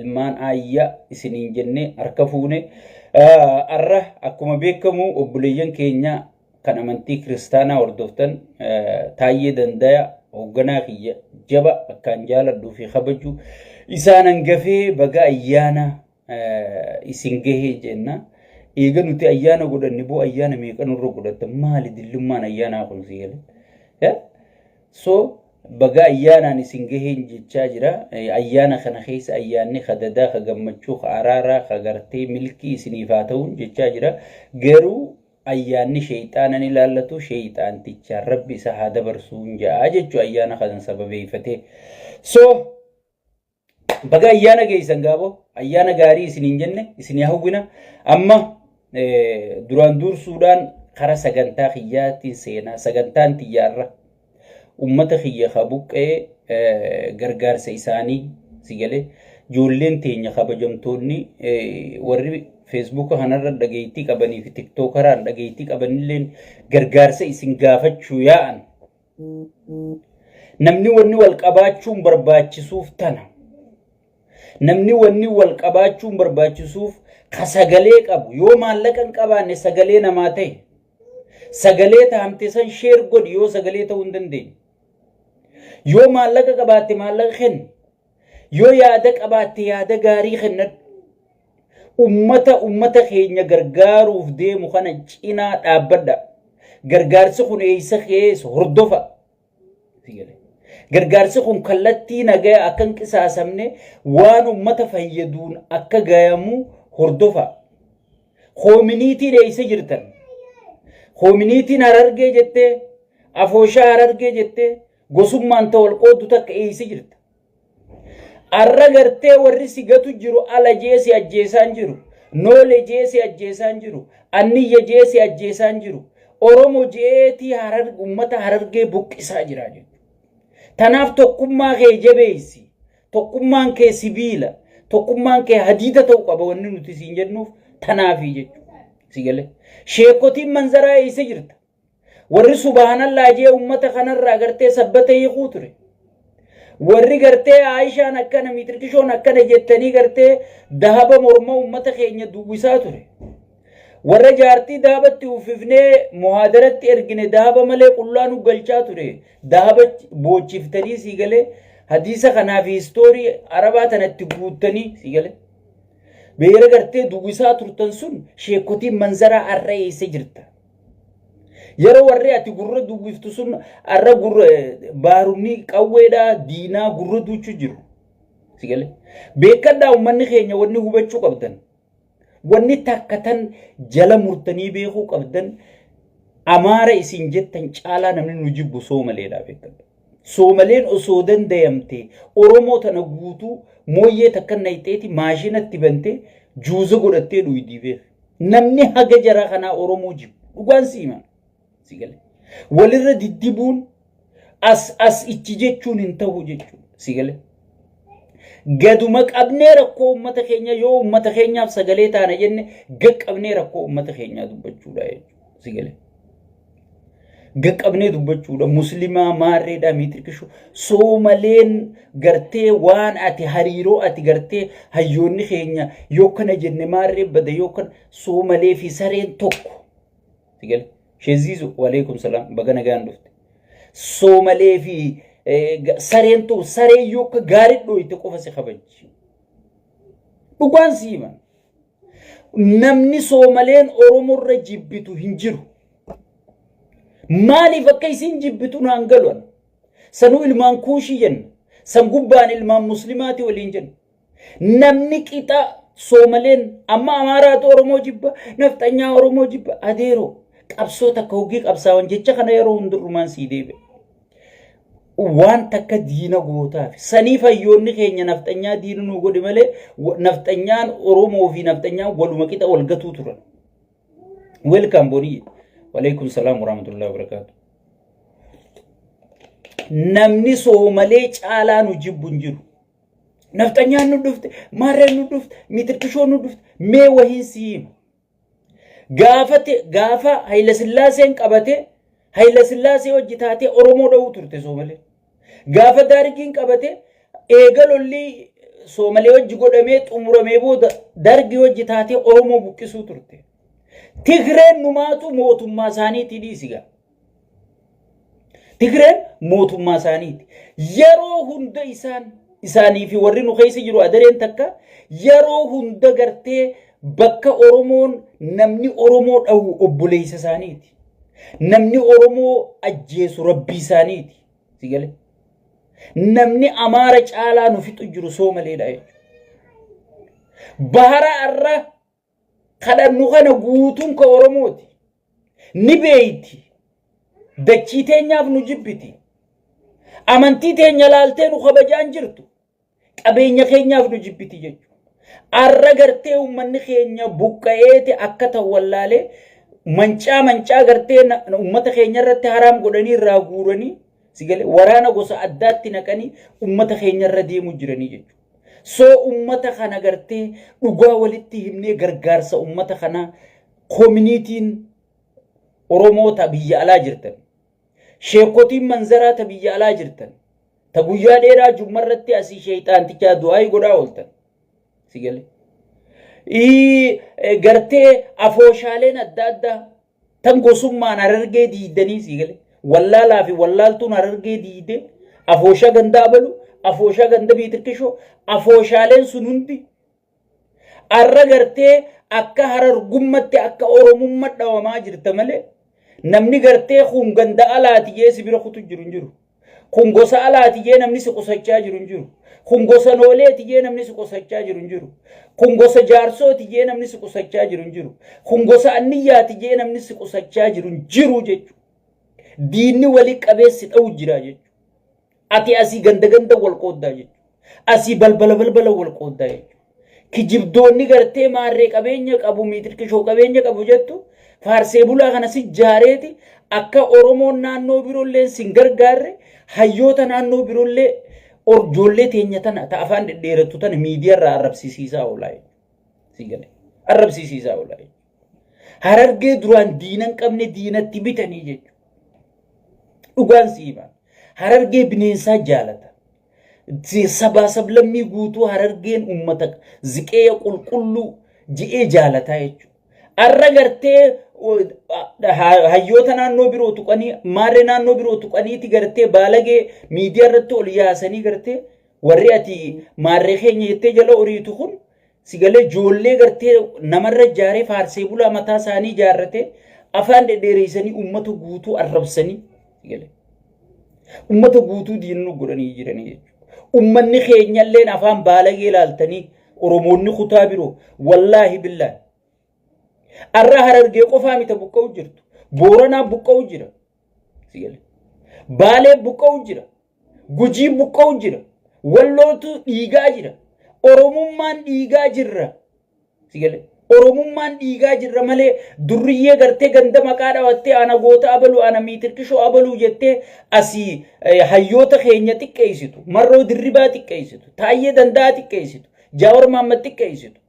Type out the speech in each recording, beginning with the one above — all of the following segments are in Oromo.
ilmaan ayya isiniin jenne harka fuune arra akkuma beekamu obboleeyyan keenya kan amantii kiristaanaa hordoftan Taayyee Danda'aa hoogganaa kiyya jaba akkaan jaaladhuu fi kabaju isaan hangafee baga ayyaana isin gahee jenna. Eega nuti ayyaana godhanni boo ayyaana meeqa nurra godhatta maali dillummaan ayyaanaa kun siigale so baga ayyaanaan isin gaheen jechaa jira. Ayyaana kana keessa ayyaanni khadadaa ka gammachuu ka araaraa ka gartee milkii isiniif haa ta'uun jechaa jira. Garuu ayyaanni shayxaanan ilaallatu shayxaantichaan rabbi isa haa dabarsuun ja'a jechuu ayyaana kana sababeeffatee. So baga ayyaana geessan gaabo ayyaana gaarii isiniin jenne isinii hawwina. Amma duraan dursuudhaan kara sagantaa kiyyaatiin seenaa sagantaan xiyyaarra ummata kiyya kabuqqee gargaarsa isaanii sigale ijoolleen teenya kabajamtoonni warri Facebook kanarra dhageettii qabanii fi TikTokeraan dhageettii qabanilleen gargaarsa isin gaafachuu yaa'an. Namni wanni wal qabaachuun barbaachisuuf tana. Namni wanni wal qabaachuun barbaachisuuf ka sagalee qabu yoo maallaqa hin qabaanne sagalee namaa ta'e sagalee taamte san sheer godhi yoo sagalee ta'uu hin dandeenye. Yoo maallaqa qabaatte maallaqa kenni. Yoo yaada qabaatte yaada gaarii kennadhu. Ummata keenya gargaaruuf deemu kana cinaa dhaabbadha. Gargaarsi kun eessa keessa hordofa. Gargaarsi kun kallattii nagaa akka hin qisaasamne waan ummata fayyaduun akka gayamu hordofa. Koominiitiin eessa jirtan? Koominiitiin Harargee jettee, Afooshaa Harargee jettee, gosummaan ta'u walqoodu takka eessa jirta? Arra gartee warri sigatu jiru ala jeesi ajjeesaan jiru. Noole jeesi ajjeesaan jiru. Anniyya jeesi ajjeesaan jiru. Oromo jeetii ummata Harargee buqqisaa jira jechuudha. Tanaaf tokkummaa kee jabeessi. Tokkummaan kee sibiila. Tokkummaan kee hadiida ta'uu qaba wanni nuti siin jennuuf tanaafi jechuudha. Sigale. Sheekotiin manzaraa eessa jirta? Warri subhaanallaa jee ummata kanarraa gartee sabbata hiikuu ture. Warri gartee Aishaan akkana miitirkishoon akkana jettanii gartee dahaba morma ummata keenya duwwisaa ture. Warra jaartii dahabatti uffifnee muhaadaratti ergine dahaba malee qullaanu galchaa ture. Dahaba boochiftanii sigalee hadiisa kanaa fi istoorii arabaa tanatti guuttanii sigalee. Beera gartee duwwisaa turtan sun sheekotiin manzaraa arra eessa jirta. Yeroo warri ati gurra duwwiftu sun arra gurra baarumni qawweedhaa diinaa gurra duuchu jiru. Sigale. Beekadhaa ummanni keenya wanni hubachuu qabdan. Wanni takkatan jala murtanii beekuu qabdan amaara isin jettan caalaa namni nu jibbu soomaleedhaa beekadha. Soomaleen osoo dandayamte Oromoo tana guutuu mooyyee takkan nayxeeti maashinatti bante juuza godhattee dhuydii beeka. Namni haga jara kanaa Oromoo jibbu. Dhugaan siimaa. Sigale. Walirra diddibuun as ichi jechuun hin ta'u jechuudha. Sigale. Gaduma qabnee rakkoo ummata keenya yoo ummata keenyaaf sagalee taana jenne gaqqabnee rakkoo ummata keenyaa dubbachuudha jechuudha. Sigale. Gaqqabnee dubbachuudha. Muslimaa maarreedhaa miitirkishuu soomaleen gartee waan ati hariiroo ati gartee hayyoonni keenya yoo kana jenne maarree bada yoo kana soomalee fi sareen tokko. Sigale. Shezizu walaikum salam bagana gandufte. Soomalee fi sareen tu saree yooka gaarii dhooyte qofa si kabachi. Dhugaan siiman. Namni soomaleen Oromorra jibbitu hin jiru. Maaliif akka isin jibbitu naan galuun? Sanuu ilmaan kuushii jenna. San gubbaan ilmaan muslimaati waliin jenna. Namni qixa soomaleen amma Amaaraatu Oromoo jibba, nafxanyaa Oromoo jibba adeeroo. Qabsoo takka hogii qabsaawan jecha kana yeroo hundurumaan sii deebi'e. Waan takka diina gootaaf saniif hayyoonni keenya nafxanyaa diina nu godhe malee nafxanyaan Oromoo fi nafxanyaan waluma qixa wal gatuu turan. Welcome bonii. Walaikum salam wa rahmatullahi wa barakatuh. Namni soomalee caalaa nu jibbu hin jiru. Nafxanyaan nu dhufte, maarreen nu dhufte, miitirkishoon nu dhufte, mee wahiin siima. Gaafa Haile Sillaaseen qabate Haile Sillaasee hojjetaatee Oromoo dha'uu turte soomalee. Gaafa Daarikiin qabate eegalolli Soomalee wajji godhamee xumuramee booda dargi wajji taatee Oromoo buqqisuu turte. Tigreen numaatu mootummaa isaaniitii dhiisiga. Tigreen mootummaa isaaniiti. Yeroo hunda isaanii fi warri nu keessa jiru adareen takka yeroo hunda gartee bakka Oromoon namni Oromoo dhawu obboleessa isaaniiti. Namni Oromoo ajjeesu rabbii isaaniiti. Sigale. Namni Amaara caalaa nu fixu jiru Soomaleedha jechuudha. Bahara arra kadhannu kana guutuun ka Oromooti. Ni beeyti. Dachii teenyaaf nu jibbiti. Amantii teenya laaltee nu kabajaan jirtu. Qabeenya keenyaaf nu jibbiti jechuudha. Arra gartee uummanni keenya buqqa'eeti akka ta'u wallaalee mancaa gartee uummata keenya irratti haraam godhanii irraa guuranii sigale waraana gosa addaatti naqanii uummata keenya irra deemu jiranii jechuudha. So uummata kana gartee dhugaa walitti himnee gargaarsa uummata kana koominiitiin Oromoota biyya alaa jirtan. Sheekotiin manzaraa ta biyya alaa jirtan. Ta guyyaa dheeraa jummarratti asii sheeyxaantichaa du'aa godhaa ooltan. Sigale. Gartee afooshaaleen adda addaa tan gosummaan Harargee diidanii sigale. Wallaalaa fi wallaaltuun Harargee diide afooshaa ganda abalu afooshaa ganda biitirkishoo afooshaaleen sun hundi arra gartee akka Harargummatti akka Oromummaa dhawamaa jirta malee namni gartee kun ganda alaati jee sibira kutu jiru. Kun gosa alaati jee namni si qusachaa jiru. Kun gosa nooleeti jee namni si qusachaa jiru. Kun gosa jaarsooti jee namni si qusachaa jiru. Kun gosa anniyyaati jee namni si qusachaa jiru jechuudha. Diinni wali qabeessi dha'u jira jechuudha. Ati asii ganda wal qooddaa jechuudha. Asii balbala wal qooddaa jechuudha. Kijibdoonni gartee maarree qabeenya qabu miitirkishoo qabeenya qabu jettu faarsee bulaa kana si jaareeti akka Oromoon naannoo biroollee sin gargaarre hayyoota naannoo biroollee orjoollee teenya tana ta afaan dhedheerattu tana miidiyaa irraa arrabsiisiisaa oolaa sigale arrabsiisiisaa oolaa Harargee duraan diinan qabne diinatti bitanii jechuudha. Dhugaan siima Harargee bineensaa jaalata. Sabaa sablammii guutuu Harargeen uummata ziqee qulqulluu ji'ee jaalataa jechuudha. Arra gartee hayyoota naannoo biroo tuqanii maarree naannoo biroo tuqaniiti gartee baalagee miidiyaa irratti ol yaasanii gartee warri ati maarree keenya jettee jala oriitu kun sigalee joollee gartee namarra jaaree faarsee bulaa mataa isaanii jaarratee afaan dhedheereessanii uummata guutuu arrabsanii sigalee uummata guutuu diinnu godhanii jiranii jechuudha. Uummanni keenyalleen afaan baalagee ilaaltanii Oromoonni kutaa biroo wallaahi billaahi arra Harargee qofaa mita buqqa'u jirtu. Booranaa buqqa'u jira. Sigale. Baalee buqqa'u jira. Gujii buqqa'u jira. Wallootu dhiigaa jira. Oromummaan dhiigaa jirra. Sigale. Oromummaan dhiigaa jirra malee durriyyee gartee ganda maqaa dhawattee ana goota abaluu ana miitirkishoo abaluu jettee asii hayyoota keenya xiqqeessitu. Marroo dirribaa xiqqeessitu. Taayyee danda'a xiqqeessitu. Jaawar Mahammad xiqqeessitu.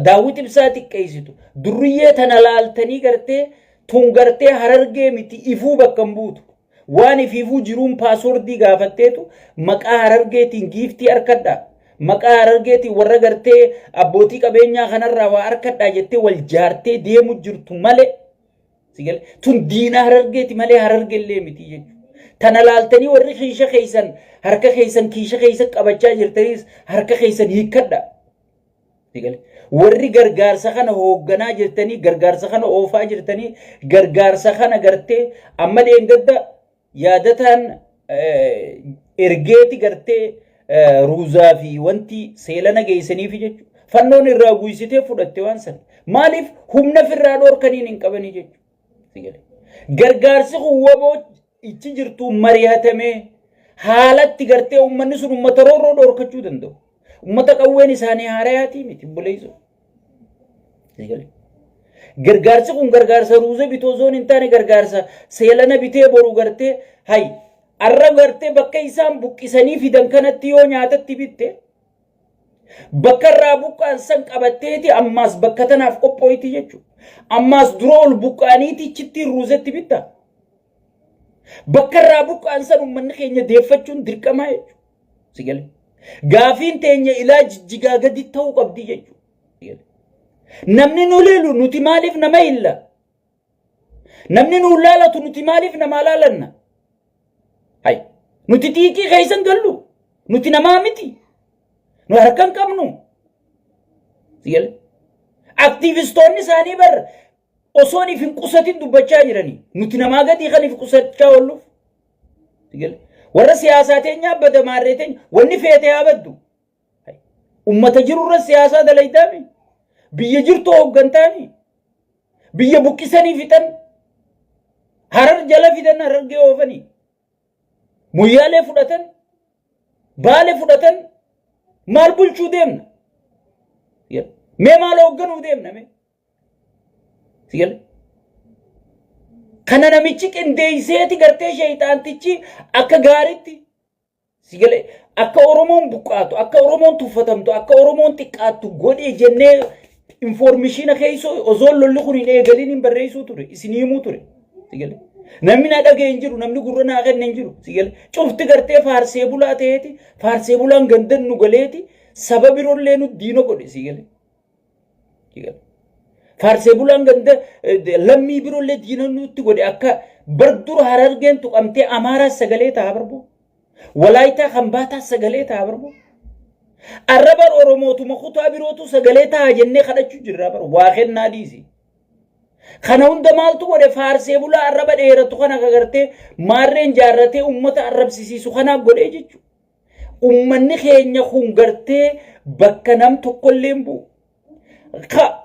Daawwit Ibsaa xiqqeessitu. Durriyyee tana laaltanii gartee tun gartee Harargee miti ifuu bakka hin buutu. Waan ifuu jiruun paaswordii gaafatteetu maqaa Harargeetiin giiftii harkadhaa. Maqaa Harargeetiin warra gartee abbootii qabeenyaa kanarraa waa harkadhaa jettee wal jaartee deemu jirtu malee sigale tun diina Harargeeti malee Harargeellee miti jechuudha. Tana laaltanii warri kiisha keessan harka keessan kiisha keessa qabachaa jirtanis harka keessan hiikkadhaa. Sigale warri gargaarsa kana hoogganaa jirtanii gargaarsa kana oofaa jirtanii gargaarsa kana gartee amma deengadda yaadataan ergeeti gartee ruuzaa fi wanti seelana geessaniif jechuudha. Fannoon irraa guysitee fudhatte waan san maaliif humna firraa dhoorkaniin hin qabanii jechuudha. Gargaarsi kun waboo ichi jirtu mari'atamee haalatti gartee uummanni sun uummata roorroo dhoorkachuu danda'u. Ummata qawween isaanii haarayaatii miti buleessu. Gargaarsi kun gargaarsa ruuza bitoo zoon hin taane gargaarsa seelana bitee boru gartee hay arra gartee bakka isaan buqqisanii fidan kanatti yoo nyaatatti bitte bakka irraa buqqaan san qabatteeti ammaas bakka tanaaf qophooyti jechuudha. Ammaas dura ol buqqaaniiti ichitti ruuzatti bitta. Bakka irraa buqqaan san uummanni keenya deeffachuun dirqamaa jechuudha. Gaafin teenya ilaa jijjigaa gadi ta'uu qabdi jechuudha. Namni nu leelu nuti maaliif nama illa? Namni nu laalatu nuti maaliif nama laalanna? Hay nuti xiiqii keessan gallu nuti namaa miti. Nu harkan qabnu. Sigale aktivistoonni isaanii bar osoo if hin qusatin dubbachaa jiranii nuti namaa gadi kan if qusachaa oolluuf. Sigale warra siyaasaa teenya abada maarree teenya wanni feete abaddu. Ummata jirurra siyaasaa dalaytaami. Biyya jirtu hooggantaani. Biyya buqqisanii fixan. Harar jala fidan harargee oofanii. Muyyaalee fudhatan. Baale fudhatan. Maal bulchuu deemna? Mee maal hoogganuu deemna mee? Sigale kana namichi qindeeyseeti gartee shayxaantichi akka gaaritti sigale akka Oromoon buqqaatu akka Oromoon tuffatamtu akka Oromoon xiqqaattu godhee jennee informationa keessoo osoon lolli kun hin eegalin hin barreessuu ture isin himuu ture sigale namni na dhagee hin jiru namni gurra naa kenne hin jiru sigale cufti gartee faarsee bulaa ta'eeti faarsee bulaan gandan nu galeeti saba biroollee nu diino godhe sigale sigale faarsee bulaan ganda lammii biroollee diino nutti godhe akka bardura harargeen tuqamtee amaaraa sagalee ta'a barbo walaayitaa kambaataa sagalee ta'a barbo arrabar oromootuma kutaa birootu sagalee ta'a jennee kadhachuu jirra bar waa kennaa dhiisi kana hunda maaltu godhe faarsee bulaa arraba dheeratu kana gartee maarreen jaarratee ummata arrabsisiisu kana godhee jechu ummanni keenya kun gartee bakka nam tokkolleen bu'u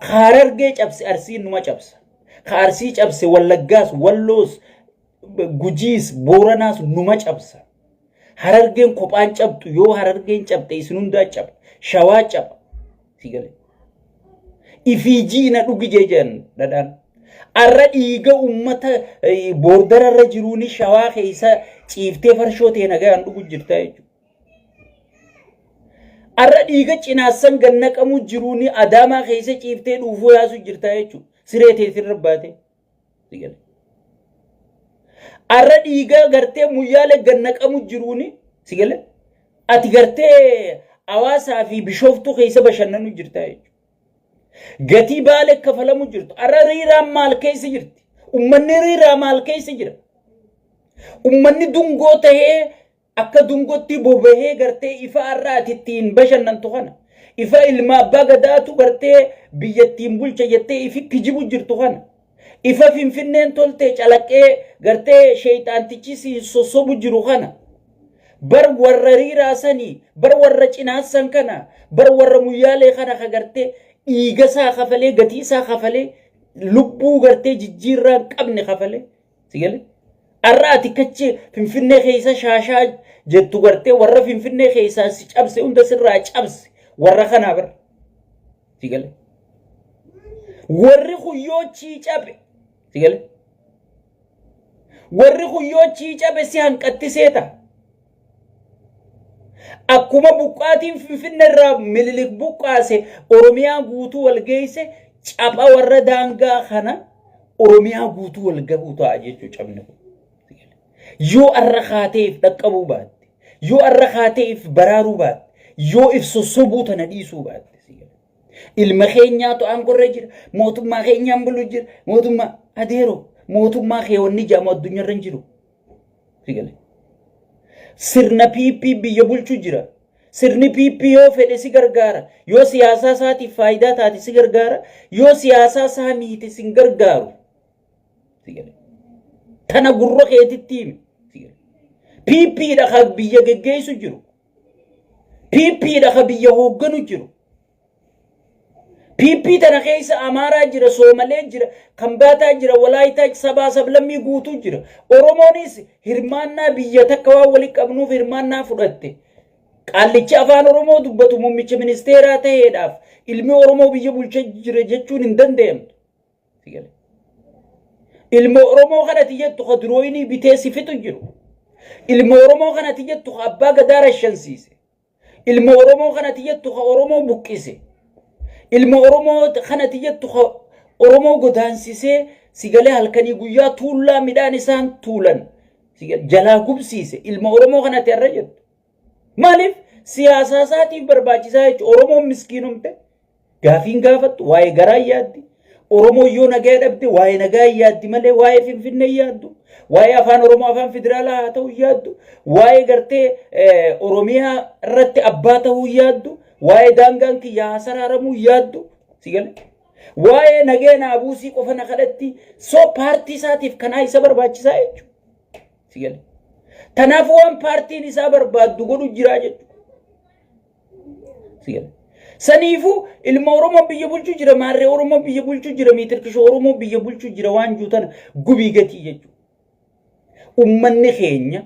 harargee cabse arsiin numa cabsa arsii cabse wallaggaas walloos gujiis booranaas numa cabsa harargeen kophaan cabtu yoo harargeen cabte isin hundaa caba shawaa caba sigale ifiijiina dhugi jeejan dhadhaan arra dhiiga ummata boordararra jiruuni shawaa keessa ciiftee farshoo ta'e nagaan dhugu jirta jechuudha. Arra dhiiga cinaasan gannaqamu jiruuni adaamaa keessa ciiftee dhuufuu yaasu jirta jechuudha. Siree teetiin rabbaate. Arra dhiiga gartee muyyaalee gannaqamu jiruuni sigale ati gartee Hawaasaa fi Bishooftuu keessa bashannanu jirta jechuudha. Gatii Baalee kafalamu jirtu. Arra riiraan maal keessa jirti? Ummanni riiraa maal keessa jira? Ummanni dungoo tahee akka dungotti bobahee gartee ifa arraatittiin bashannantu kana ifa ilma abbaa gadaatu gartee biyyattiin bulcha jettee ifi kijibu jirtu kana ifa finfinneen toltee calaqqee gartee shayxaantichi si sossobu jiru kana bar warra riiraasanii bar warra cinaasan kana bar warra muyyaalee kana ka gartee dhiigasaa kafalee gatiisaa kafalee lubbuu gartee jijjiirraan qabne kafalee sigale arraati kachi finfinnee keessa shaashaa jettu gartee warra finfinnee keessa si cabse hunda sirraa cabse warra kana bar sigale warri xuyyoo ciicabe sigale warri xuyyoo ciicabe si hanqattiseeta akkuma buqqaatiin finfinneerraa mililik buqqaase oromiyaa guutuu walgeesse capha warra daangaa kana oromiyaa guutuu walgahuu ta'a jechuu cabne yoo arra kaateef dhaqqabuu baatte yoo arra kaateef baraaruu baatte yoo if sossobuu tana dhiisuu baatte ilma keenyaatu aangorra jira mootummaa keenyaan bulu jira mootummaa adeero mootummaa keewwanni jaamu addunyaarra hin jiru sigale sirna PP biyya bulchuu jira sirni PP yoo fedhe si gargaara yoo siyaasaa isaatiif faayidaa taate si gargaara yoo siyaasaa isaa miite si gargaaru sigale tana gurra keetitti PP dha biyya geggeessu jiru PP dha biyya hoogganu jiru PP tana keessa Amaaraa jira Soomalee jira Kambaataa jira Walaayitaa sabaa sablammii guutuu jira Oromoonis hirmaannaa biyya takka waan walitti qabnuuf hirmaannaa fudhatte qaallichi afaan Oromoo dubbatu muummicha ministeeraa ta'eedhaaf ilmi Oromoo biyya bulchaa jira jechuun hin danda'amtu ilmi Oromoo kanatti jettu qadrooyinii bitee sifitu jiru ilmi Oromoo kanatti jettu abbaa gadaa rashansiise ilmi Oromoo kanatti jettu Oromoo buqqise ilmi Oromoo kanatti jettu Oromoo godaansisee sigalee halkanii guyyaa tuullaa midhaan isaan tuulan jalaa gubsiise ilmi Oromoo kanatti arra jettu maaliif Siyaasa isaatiif barbaachisaa jechuudha. Oromoon miskiinumte gaafiin gaafatu waa'ee garaa yaaddi. Oromoo yoo nagaa dhabde waa'ee nagaa yaaddi malee waa'ee Finfinnee yaaddu. Waa'ee afaan Oromoo afaan federaalaa haa ta'u yaaddu. Waa'ee gartee Oromiyaa irratti abbaa ta'uu yaaddu. Waa'ee daangaan kiyyaa haa saraaramuu yaaddu. Sigale. Waa'ee nagaa naabuusii qofa na kadhatti soo paartii isaatiif kanaa isa barbaachisaa jechuudha. Sigale. Tanaaf waan paartiin isaa barbaaddu godhu jiraa jechuudha. Sigale. Saniifu ilma Oromoo biyya bulchuu jira, maarree Oromoo biyya bulchuu jira, miitirkishoo Oromoo biyya bulchuu jira waan juutan gubii gatii jechuudha. Ummanni keenya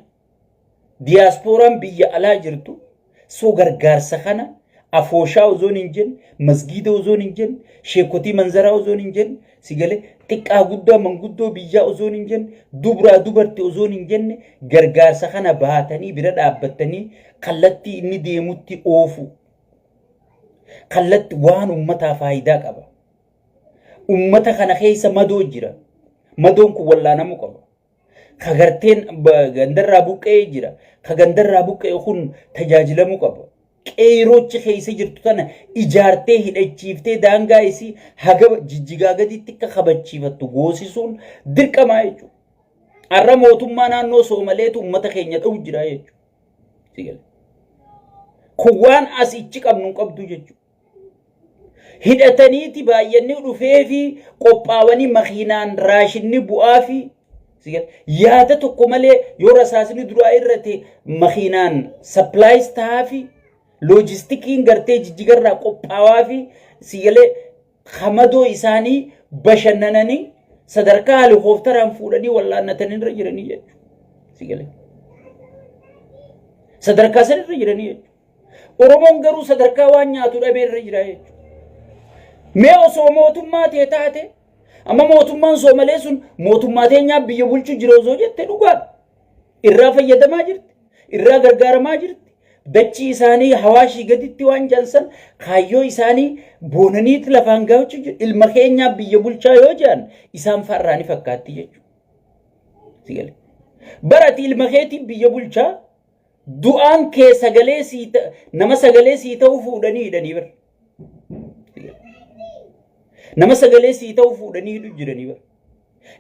diyaaspooraan biyya alaa jirtu soo gargaarsa kana afooshaa ozoon hin jenne, masgiida ozoon hin jenne, sheekotii manzaraa ozoon hin jenne, sigale xiqqaa guddaa manguddoo biyyaa ozoon hin jenne, dubraa dubarti ozoon hin jenne, gargaarsa kana baatanii bira dhaabbatanii kallattii inni deemutti oofu. Kallatti waan ummataa faayidaa qaba. Ummata kana keessa madoo jira. Madoon kun wallaanamuu qaba. Ka garteen gandarraa buqqee jira. Ka gandarraa buqqee kun tajaajilamuu qaba. Qeeroochi keessa jirtu tana ijaartee hidhachiiftee daangaa isii haga jijjigaa gaditti akka kabachiifattu goosisuun dirqamaa jechuudha. Har'a mootummaa naannoo Soomaleetu ummata keenya dha'u jira jechuudha. Kun waan asichi qabnu qabdu jechuudha. Hidhataniiti baay'inni dhufee fi qophaawanii makiinaan raashinni bu'aa fi yaada tokko malee yoo rasaasni duraa irratti makiinaan supplies ta'aa fi loojistikiin gartee jijjigarraa qophaawaa fi sigalee hamadoo isaanii bashannananii sadarkaa helikoophteraan fuudhanii wallaannatanii irra jiranii jechuudha. Sigalee sadarkaa san irra jiranii jechuudha. Oromoon garuu sadarkaa waan nyaatu dhabee irra jira jechuudha. Mee osoo mootummaa ta'e taate amma mootummaan Soomalee sun mootummaa teenyaa biyya bulchuu jira osoo jette dhugaadha. Irraa fayyadamaa jirti. Irraa gargaaramaa jirti. Dachii isaanii hawaashii gaditti waan jansan kaayyoo isaanii boonaniiti lafaan gaachuu jiru. Ilma keenyaa biyya bulchaa yoo jedhan isaan farraani fakkaatti jechuudha. Barati ilma keetii biyya bulchaa du'aan kee sagalee sii nama sagalee sii ta'uu fuudhanii hidhanii bara. Nama sagalee sii ta'uu fuudhanii hidhu jiranii bara.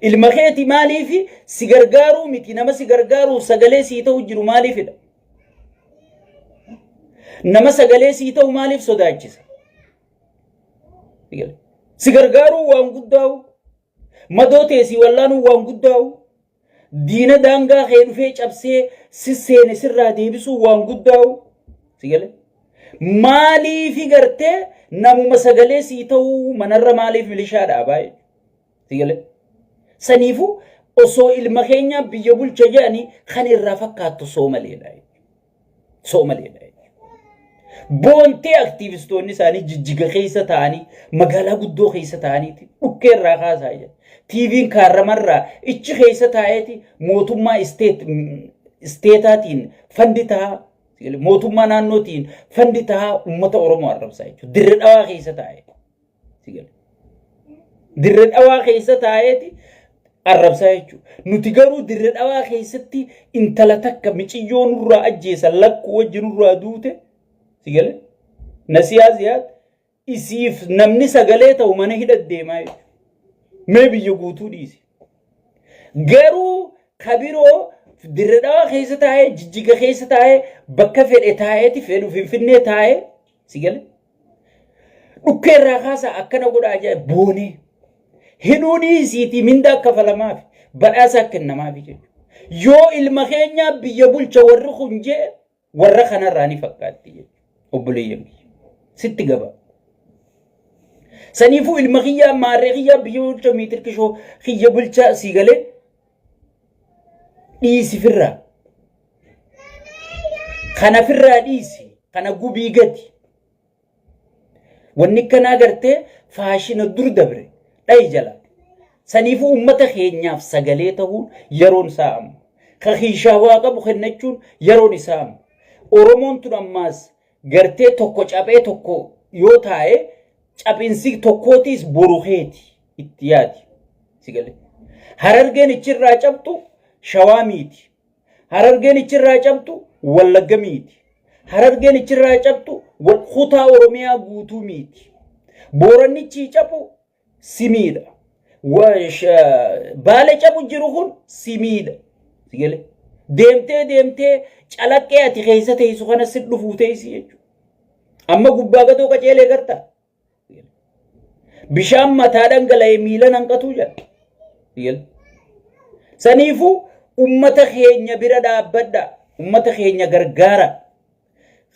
Ilma keetii maaliif si gargaaruu miti nama si gargaaruu sagalee sii ta'uu jiru maaliif hidha? Nama sagalee sii ta'uu maaliif sodaachisa? Si gargaaruu waan guddaa'u. Madoo teessii wallaanuu waan guddaa'u. Diina daangaa kee dhufee cabsee sisseene sirraa deebisuu waan guddaa'u. Sigale. Maaliif gartee namuma sagalee sii ta'uu manarra maaliif milishaa dhaabaa? Sigale. Saniifu osoo ilma keenya biyya bulcha jedhanii kan irraa fakkaattu Soomaleedha. Soomaleedha. Boonte aktivistoonni isaanii jijjiga keessa ta'anii magaalaa guddoo keessa ta'aniiti dhukkee irraa kaasaa jira. TV'n kaarramarraa ichi keessa taa'eeti mootummaa isteetaatiin fandi ta'a. Mootummaa naannootiin fandi ta'a uummata Oromoo arrabsaa jechuudha. Dirree dhawaa keessa taa'e. Dirree dhawaa keessa taa'eeti arrabsaa jechuudha. Nuti garuu dirree dhawaa keessatti intala takka miiciyyoo nurraa ajjeesan lakkuu wajji nurraa duute. Sigale nasiyaasiyaat isiif namni sagalee ta'u mana hidhat deemaa jechuudha. Mee biyya guutuu dhiisi. Garuu kabiroo dirree dhawaa keessa taa'ee jijjiga keessa taa'ee bakka fedhe taa'eeti fedhu Finfinnee taa'ee sigale dhukkee irraa kaasaa akkana godhaa jaa boonee hidhuu dhiisiitii mindaa kafalamaaf badhaasa kennamaaf jechuudha. Yoo ilma keenyaa biyya bulcha warri kun jee warra kanarraa ni fakkaatti jechuudha. Obboleeyyan sitti gaba. Saniifuu ilma kiyyaa maarree kiyyaa biyya bulcha miitirkishoo kiyya bulchaa sigalee dhiisi firraa. Kana firraa dhiisi. Kana gubii gati. Wanni kanaa gartee faashina dur dabre dhayi jala. Saniifuu uummata keenyaaf sagalee ta'uun yeroon isaa amma. Ka hiishaa waa qabu kennachuun yeroon isaa amma. Oromoon tun ammaas gartee tokko caphee tokko yoo taa'e caphinsi tokkootis boruheeti itti yaadi. Sigale. Harargeen ichirraa cabtu Shawaa miti. Harargeen ichirraa cabtu Wallagga miti. Harargeen ichirraa cabtu wal kutaa Oromiyaa guutuu miti. Booranichi cabu simiidha. Baale cabu jiru kun simiidha. Sigale. Deemtee calaqqee ati keessa teessu kana si dhufuu teessi jechuudha. Amma gubbaa gatoo qaceelee garta. Bishaan mataa dhangala'ee miila nanqatu jedha. Sigale. Saniifuu ummata keenya bira dhaabbadha. Ummata keenya gargaara.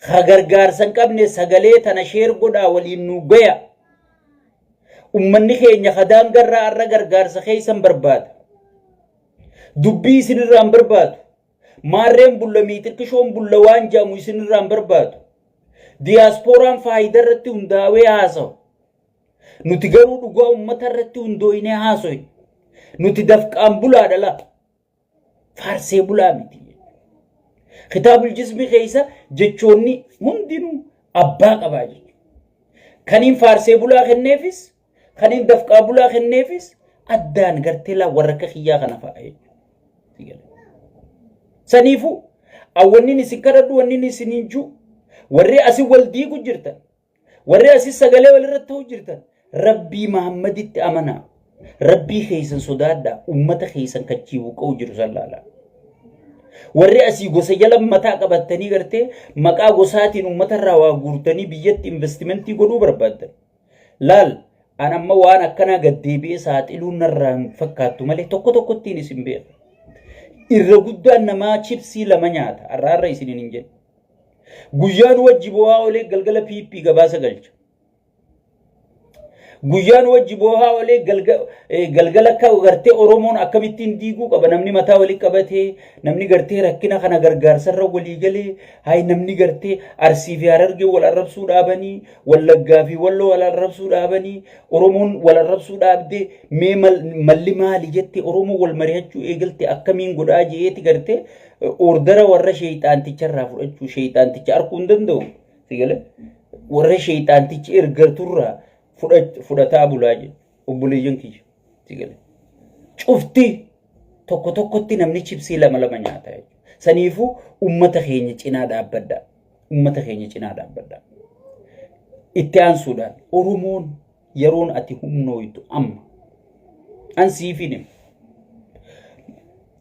Ha gargaarsan qabne sagalee tana sheer godhaa waliin nu gaya. Ummanni keenya hadaan garraa arra gargaarsa keessan barbaada. Dubbii isinirraan barbaadu. Maarreen bulla miitirkishoon bulla waan jaamu isinirraan barbaadu. Diyaaspooraan faayidaa irratti hundaa'ee haasawu. Nuti garuu dhugaa ummata irratti hundooyinee haasoy. Nuti dafqaan bulaa dhala. Faarsee bulaa miti. Kitaabul jismi keessa jechoonni hundinuu abbaa qabaa jechuudha. Kaniin faarsee bulaa kenneefis, kaniin dafqaa bulaa kenneefis addaan gartee laa warra akka kiyyaa kana fa'a jechuudha. Saniifuu awwannin isin kadhadhu wannin isin hinjuu warri asii wal diigu jirtan warri asii sagalee walirratti ta'u jirtan Rabbii Muhammaditti amanaa. Rabbii keessan sodaadhaa ummata keessan kachiibuu qabu jiru sallaalaa. Warri asii gosa jala mataa qabatanii gartee maqaa gosaatiin ummata irraa waa guurtanii biyyatti investimentii godhuu barbaaddan. Laal an amma waan akkanaa gaddeebi'ee saaxiluun narraa fakkaattu malee tokkottiin isin beeka. Irra guddaan namaa chipsii lama nyaata arraarra isiniin hin jennu. Guyyaan wajji bo'aa olee galgala piippii gabaasa galcha. Guyyaan wajji bo'aa olee galgala akka gartee Oromoon akkamittiin diiguu qaba namni mataa walii qabatee namni gartee rakkina kana gargaarsarra walii galee hay namni gartee Arsii fi Harargee wal arrabsuu dhaabanii Wallaggaa fi Walloo wal arrabsuu dhaabanii Oromoon wal arrabsuu dhaabdee mee malli maali jettee Oromoo wal mari'achuu eegalte akkamiin godhaa jeeti gartee ordara warra sheeyxaanticharraa fudhachuu sheeyxaanticha arguu hin danda'u. Sigale warra sheeyxaantichi ergaturraa fudhataa bulaa jedhu obboleeyyan kiyya sigale cufti tokkotti namni chipsii lama nyaata jechuudha. Saniifuu ummata keenya cinaa dhaabbadha. Ummata keenya cinaa dhaabbadha. Itti aansuudhaan Oromoon yeroon ati humnooytu amma an siifin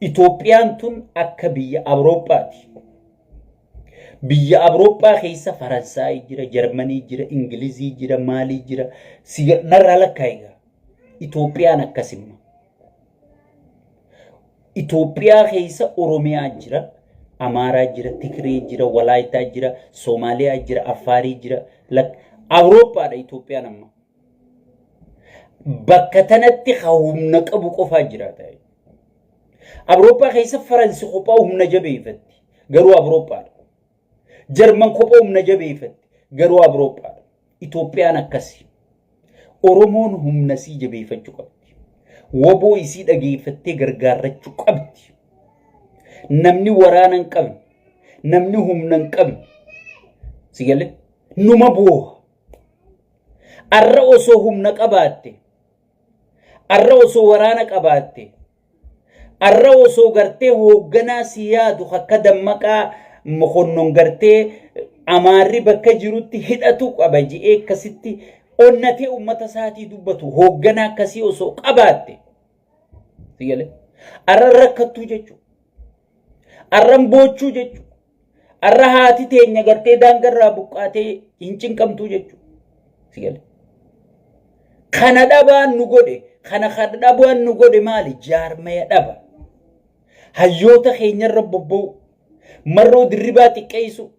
Itoophiyaan tun akka biyya Awurooppaati. Biyya Awurooppaa keessa Faransaay jira, Jarmanii jira, Ingilizii jira, Maalii jira. Narraa lakkaa'iga. Itoophiyaan akkasimma. Itoophiyaa keessa Oromiyaa jira, Amaaraa jira, Tigree jira, Walaayitaa jira, Soomaaliyaa jira, Affaarii jira. Awurooppaadha Itoophiyaan amma. Bakka tanatti humna qabu qofaa jiraata. Awurooppaa keessa Faransi kophaa humna jabeeffatti. Garuu Awurooppaadha. Jarman kophaa humna jabeeffatti. Garuu Awurooppaadha. Itoophiyaan akkasi. Oromoon humna sii jabeeffachuu qabdi. Woboo isii dhageeffattee gargaarrachuu qabdi. Namni waraana hin qabne, namni humna hin qabne. Sigalee numa booha. Arra osoo humna qabaatte, arra osoo waraana qabaatte, arra osoo gartee hoogganaa si yaadu akka dammaqaa mokonnon gartee Amaarri bakka jirutti hidhatu qaba je'ee akkasitti onnatee ummata isaatii dubbatu hoogganaa akkasii osoo qabaatte. Sigalee arra rakkattuu jechuudha. Arran boochuu jechuudha. Arra haati teenya gartee daangarraa buqqaatee hin cinqamtuu jechuudha. Sigalee kana dhabaan nu godhe kana dhabaan nu godhe maali jaarmaya dhaba. Hayyoota keenyarra bobba'u marroo dirribaa xiqqeessu.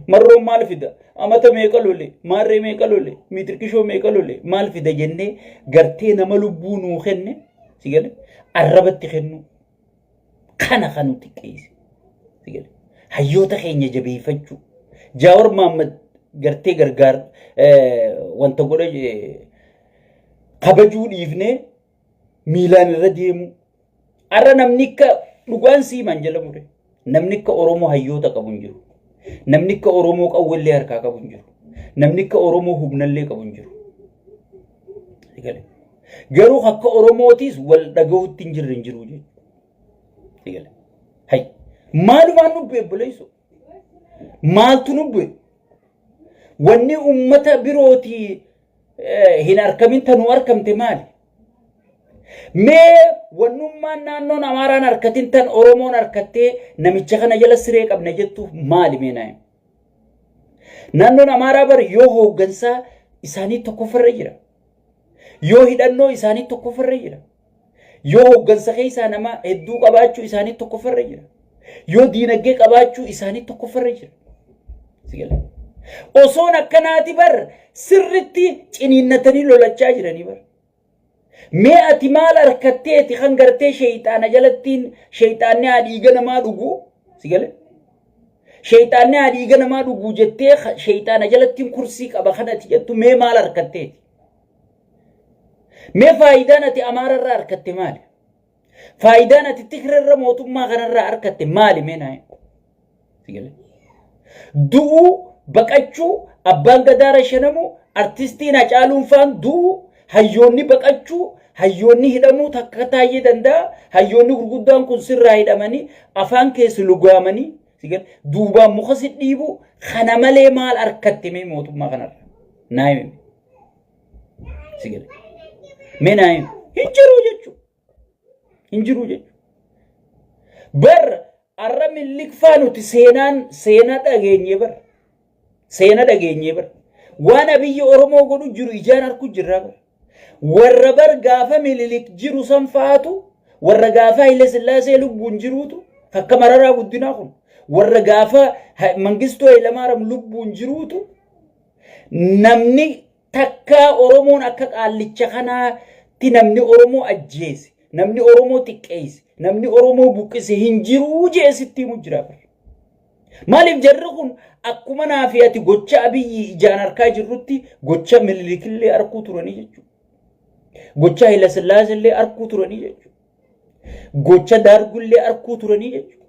Marroo maal fida amata meeqa lole maarree meeqa lole miitirkishoo meeqa lole maal fida jennee gartee nama lubbuu nuu kenne sigale arrabatti kennu kana kanu xiqqeesse sigale hayyoota keenya jabeeffachuu Jaawar Mahammad gartee gargaar wanta godhe kabajuu dhiifnee miilaan irra deemu arra namni akka dhugaan siiman jala mure namni akka Oromoo hayyoota qabu hin jiru. Namni akka Oromoo qawwallee harkaa qabu hin jiru. Namni akka Oromoo humnallee qabu hin jiru. Garuu akka Oromootis wal dhaga'uutti hin jirre hin jiru jechuudha. Hay maalumaan nu beebbuleessu. maaltu nu bu'e wanni ummata birooti hin arkamin tanu arkamte maali mee wannummaan naannoon Amaaraan harkatin tan Oromoon harkattee namicha kana jala siree qabna jettu maali meenaa naannoon Amaaraa bar yoo hooggansaa isaanii tokkoffarra jira yoo hidhannoo isaanii tokkoffarra jira yoo hooggansa keessaa nama hedduu qabaachuu isaanii tokkoffarra jira yoo diinagdee qabaachuu isaanii tokkoffarra jira sigala osoon akkanaati bar sirritti ciniinnatanii lolachaa jiranii bar mee ati maal harkatteeti kan gartee shayxaana jalattiin shayxaanni adiiga namaa dhugu sigale shayxaanni adiiga namaa dhugu jettee shayxaana jalattiin kursii qaba kanati jettu mee maal harkatteeti mee faayidaan ati Amaararraa harkatte maali faayidaan ati Tigrayirra mootummaa kanarraa harkatte maali mee naa sigale du'u baqachuu abbaan gadaara shanamu artistiin Hacaaluun faan du'u hayyoonni baqachuu hayyoonni hidhamuu takka taayee danda'a hayyoonni gurguddaan kun sirraa hidhamanii afaan keessa lugaamanii sigal duubaan muka si dhiibu kana malee maal harkatte mee mootummaa kanarra naayime sigal mee naayime hin jiru jechu bar arra millikfaa nuti seenaa dhageenye bar waan abiyyi Oromoo godhu jiru ijaan harku jirra bar warra bar gaafa Minilik jiru san faatu warra gaafa Haile Sillaasee lubbuun jiruutu akka Mararaa Guddinaa kun warra gaafa Mangistuu Hayilamaariyaam lubbuun jiruutu namni takka Oromoon akka qaallicha kanaatti namni Oromoo ajjeese namni Oromoo xiqqeesse namni Oromoo buqqise hin jiru jeesitti mu jira bar maaliif jarri kun akkuma naafi ati gocha abiyyi ijaan harkaa jirrutti gocha Minilikillee arkuu turanii jechuudha gocha Haile Sillaaseellee arkuu turanii jechuudha gocha Daargullee arkuu turanii jechuudha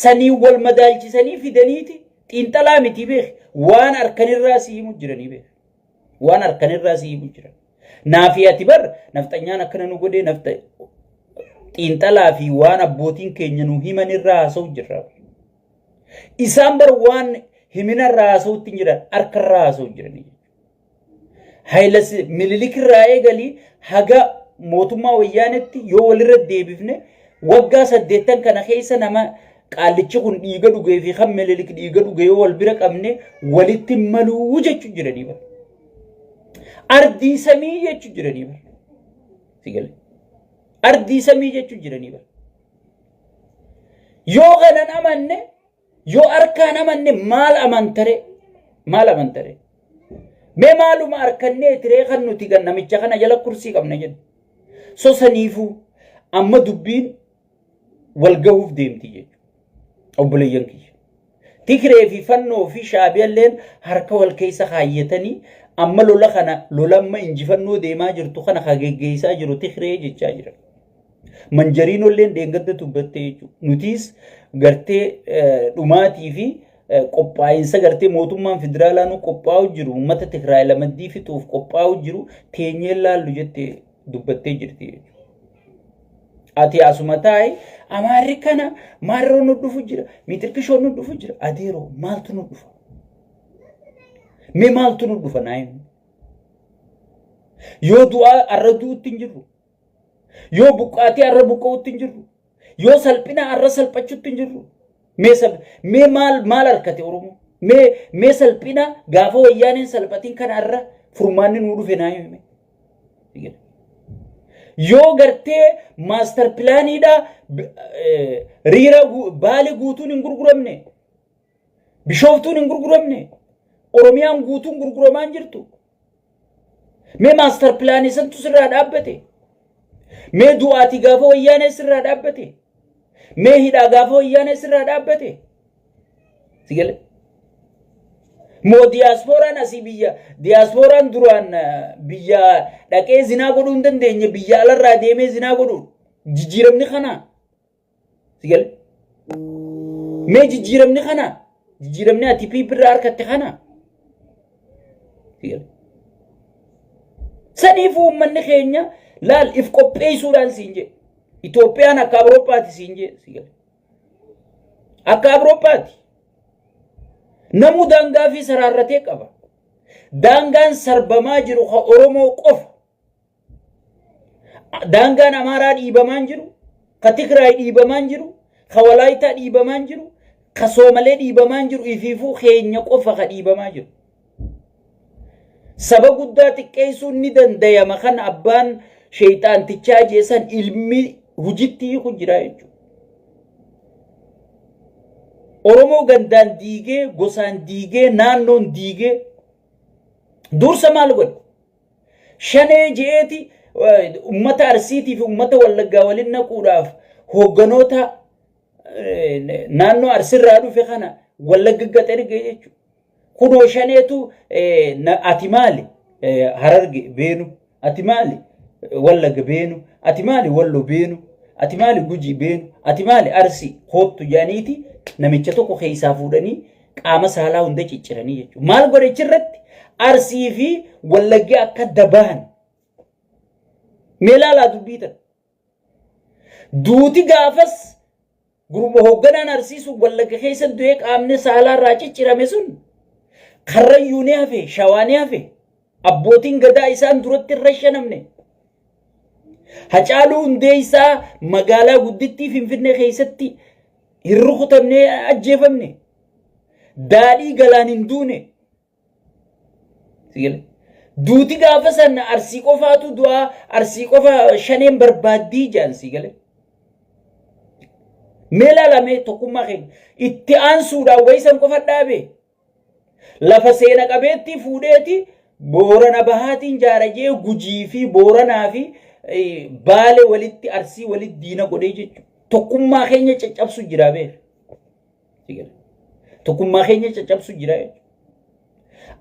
sanii wal madaalchisanii fidaniiti xiinxalaa miti beek waan harkanirraa siimu jiranii beek waan harkanirraa siimu jiran naafi ati bar nafxanyaan akkana nu godhee nafta xiinxalaa fi waan abbootiin keenya nu himanirraa haasa'u jirra isaan bar waan himinarraa haasa'utti jiran harkarraa haasa'u jiranii Haile Minilikirraa eegalii haga mootummaa wayyaanetti yoo walirra deebifne waggaa 8 kana keessa nama qaallichi kun dhiiga dhugee fi kan Minilik dhiiga dhuge yoo wal bira qabne walitti maluu jechuu jiranii bar ardii samii jechuu jiranii bar sigale ardii samii jechuu jiranii bar yoo ganan amanne yoo arkaan amanne maal amantare mee maaluma arkannee tiree kan nuti gan namicha kana jala kursii qabna jenna so saniifuu amma dubbiin wal gahuuf deemti jechuudha obboleeyyan kiyya Tigree fi Fannoo fi Shaabiyalleen harka wal keessa kaayyatanii amma lolamma injifannoo deemaa jirtu kana geggeessaa jiru Tigree jechaa jira manjariinolleen deengadda dubbattee jechuudha nutiis gartee dhumaatii fi qophaa'insa gartee mootummaan federaalaa nu qophaa'u jiru uummata Tigraay lamaddii fixuuf qophaa'u jiru teenyee laallu jettee dubbattee jirti ati asuma taa'e Amaarri kana maarroo nu dhufu jira miitirkishoon nu dhufu jira adeeroo maaltu nu dhufa mee maaltu nu dhufa naayin yoo du'aa arra du'utti hin jirru yoo buqqaatii arra buqqa'utti hin jirru yoo salphina arra salphachuutti hin jirru mee maal harkate Oromoo mee salphina gaafa wayyaaneen salphatiin kana arra furmaanni nu dhufe naayin yoo gartee master pilaaniidha riira baali guutuun hin gurguramne bishooftuun hin gurguramne Oromiyaan guutuun gurguramaan jirtu mee master pilaanii santu sirraa dhaabbate mee du'aati gaafa wayyaanee sirraa dhaabbate mee hidhaa gaafa wayyaanee sirraa dhaabbate sigale moo diyaaspooraan asii diyaaspooraan duraan biyya dhaqee zinaa godhuu hin dandeenye biyya alarraa deemee zinaa godhuu jijjiiramni kana sigale mee jijjiiramni ati piipirraa harkatte kana sigale saniifuu uummanni keenya laal if qopheessuudhaan siin jedhe Itoophiyaan akka Awurooppaati siin jedhe sigale akka Awurooppaati Namu daangaa fi saraarratee qaba. Daangaan sarbamaa jiru ka Oromoo qofa. Daangaan Amaaraa dhiibamaan jiru, ka Tigraay dhiibamaan jiru, ka Walaayitaa dhiibamaan jiru, ka Soomalee dhiibamaan jiru ifiifuu keenya qofa ka dhiibamaa jiru. Saba guddaa xiqqeessuun ni danda'ama kan abbaan sheeyxaantichaa jeessan ilmi hujitti kun jira jechuudha. Oromoo gandaan diigee, gosaan diigee, naannoon diigee dursa maal godhe? Shanee je'eeti ummata Arsiitii fi ummata Wallaggaa waliin naquudhaaf hoogganoota naannoo Arsirraa dhufe kana Wallagga gad ergee jechuudha. Kunoo shaneetu ati maali Hararge beenu, ati maali Wallagga beenu, ati maali Wallo beenu, ati maali Gujii beenu, ati maali Arsii hoottu jaaniiti namicha tokko keessaa fuudhanii qaama saalaa hunda cicciranii jechuudha. Maal godhe achirratti Arsii fi Wallaggi akka dabaan meelaalaa dubbiitan. Duuti gaafas gurba hoogganaan Arsiisu Wallagga keessa du'ee qaamni saalaa irraa ciccirame sun Karrayyuu ni hafe, Shawaa ni hafe, abbootiin gadaa isaan duratti irra shanamne. Hacaaluu hundee isaa magaalaa guddittii Finfinnee keessatti hin rukutamne ajjeefamne. Daadhii galaan hin duune. Duuti gaafa sana Arsii qofaatu du'aa, Arsii qofa shaneen barbaaddii jaan sigale. Mee laalame tokkummaa keenya itti aansuudhaan wayisan qofa dhaabe. Lafa seena qabeetti fuudheeti Boorana bahaatiin jaarajee Gujii fi Booranaa fi Baale walitti Arsii walitti diina godhee jechuudha. Tokkummaa keenya caccabsu jira beer. Tokkummaa keenya caccabsu jira jechuudha.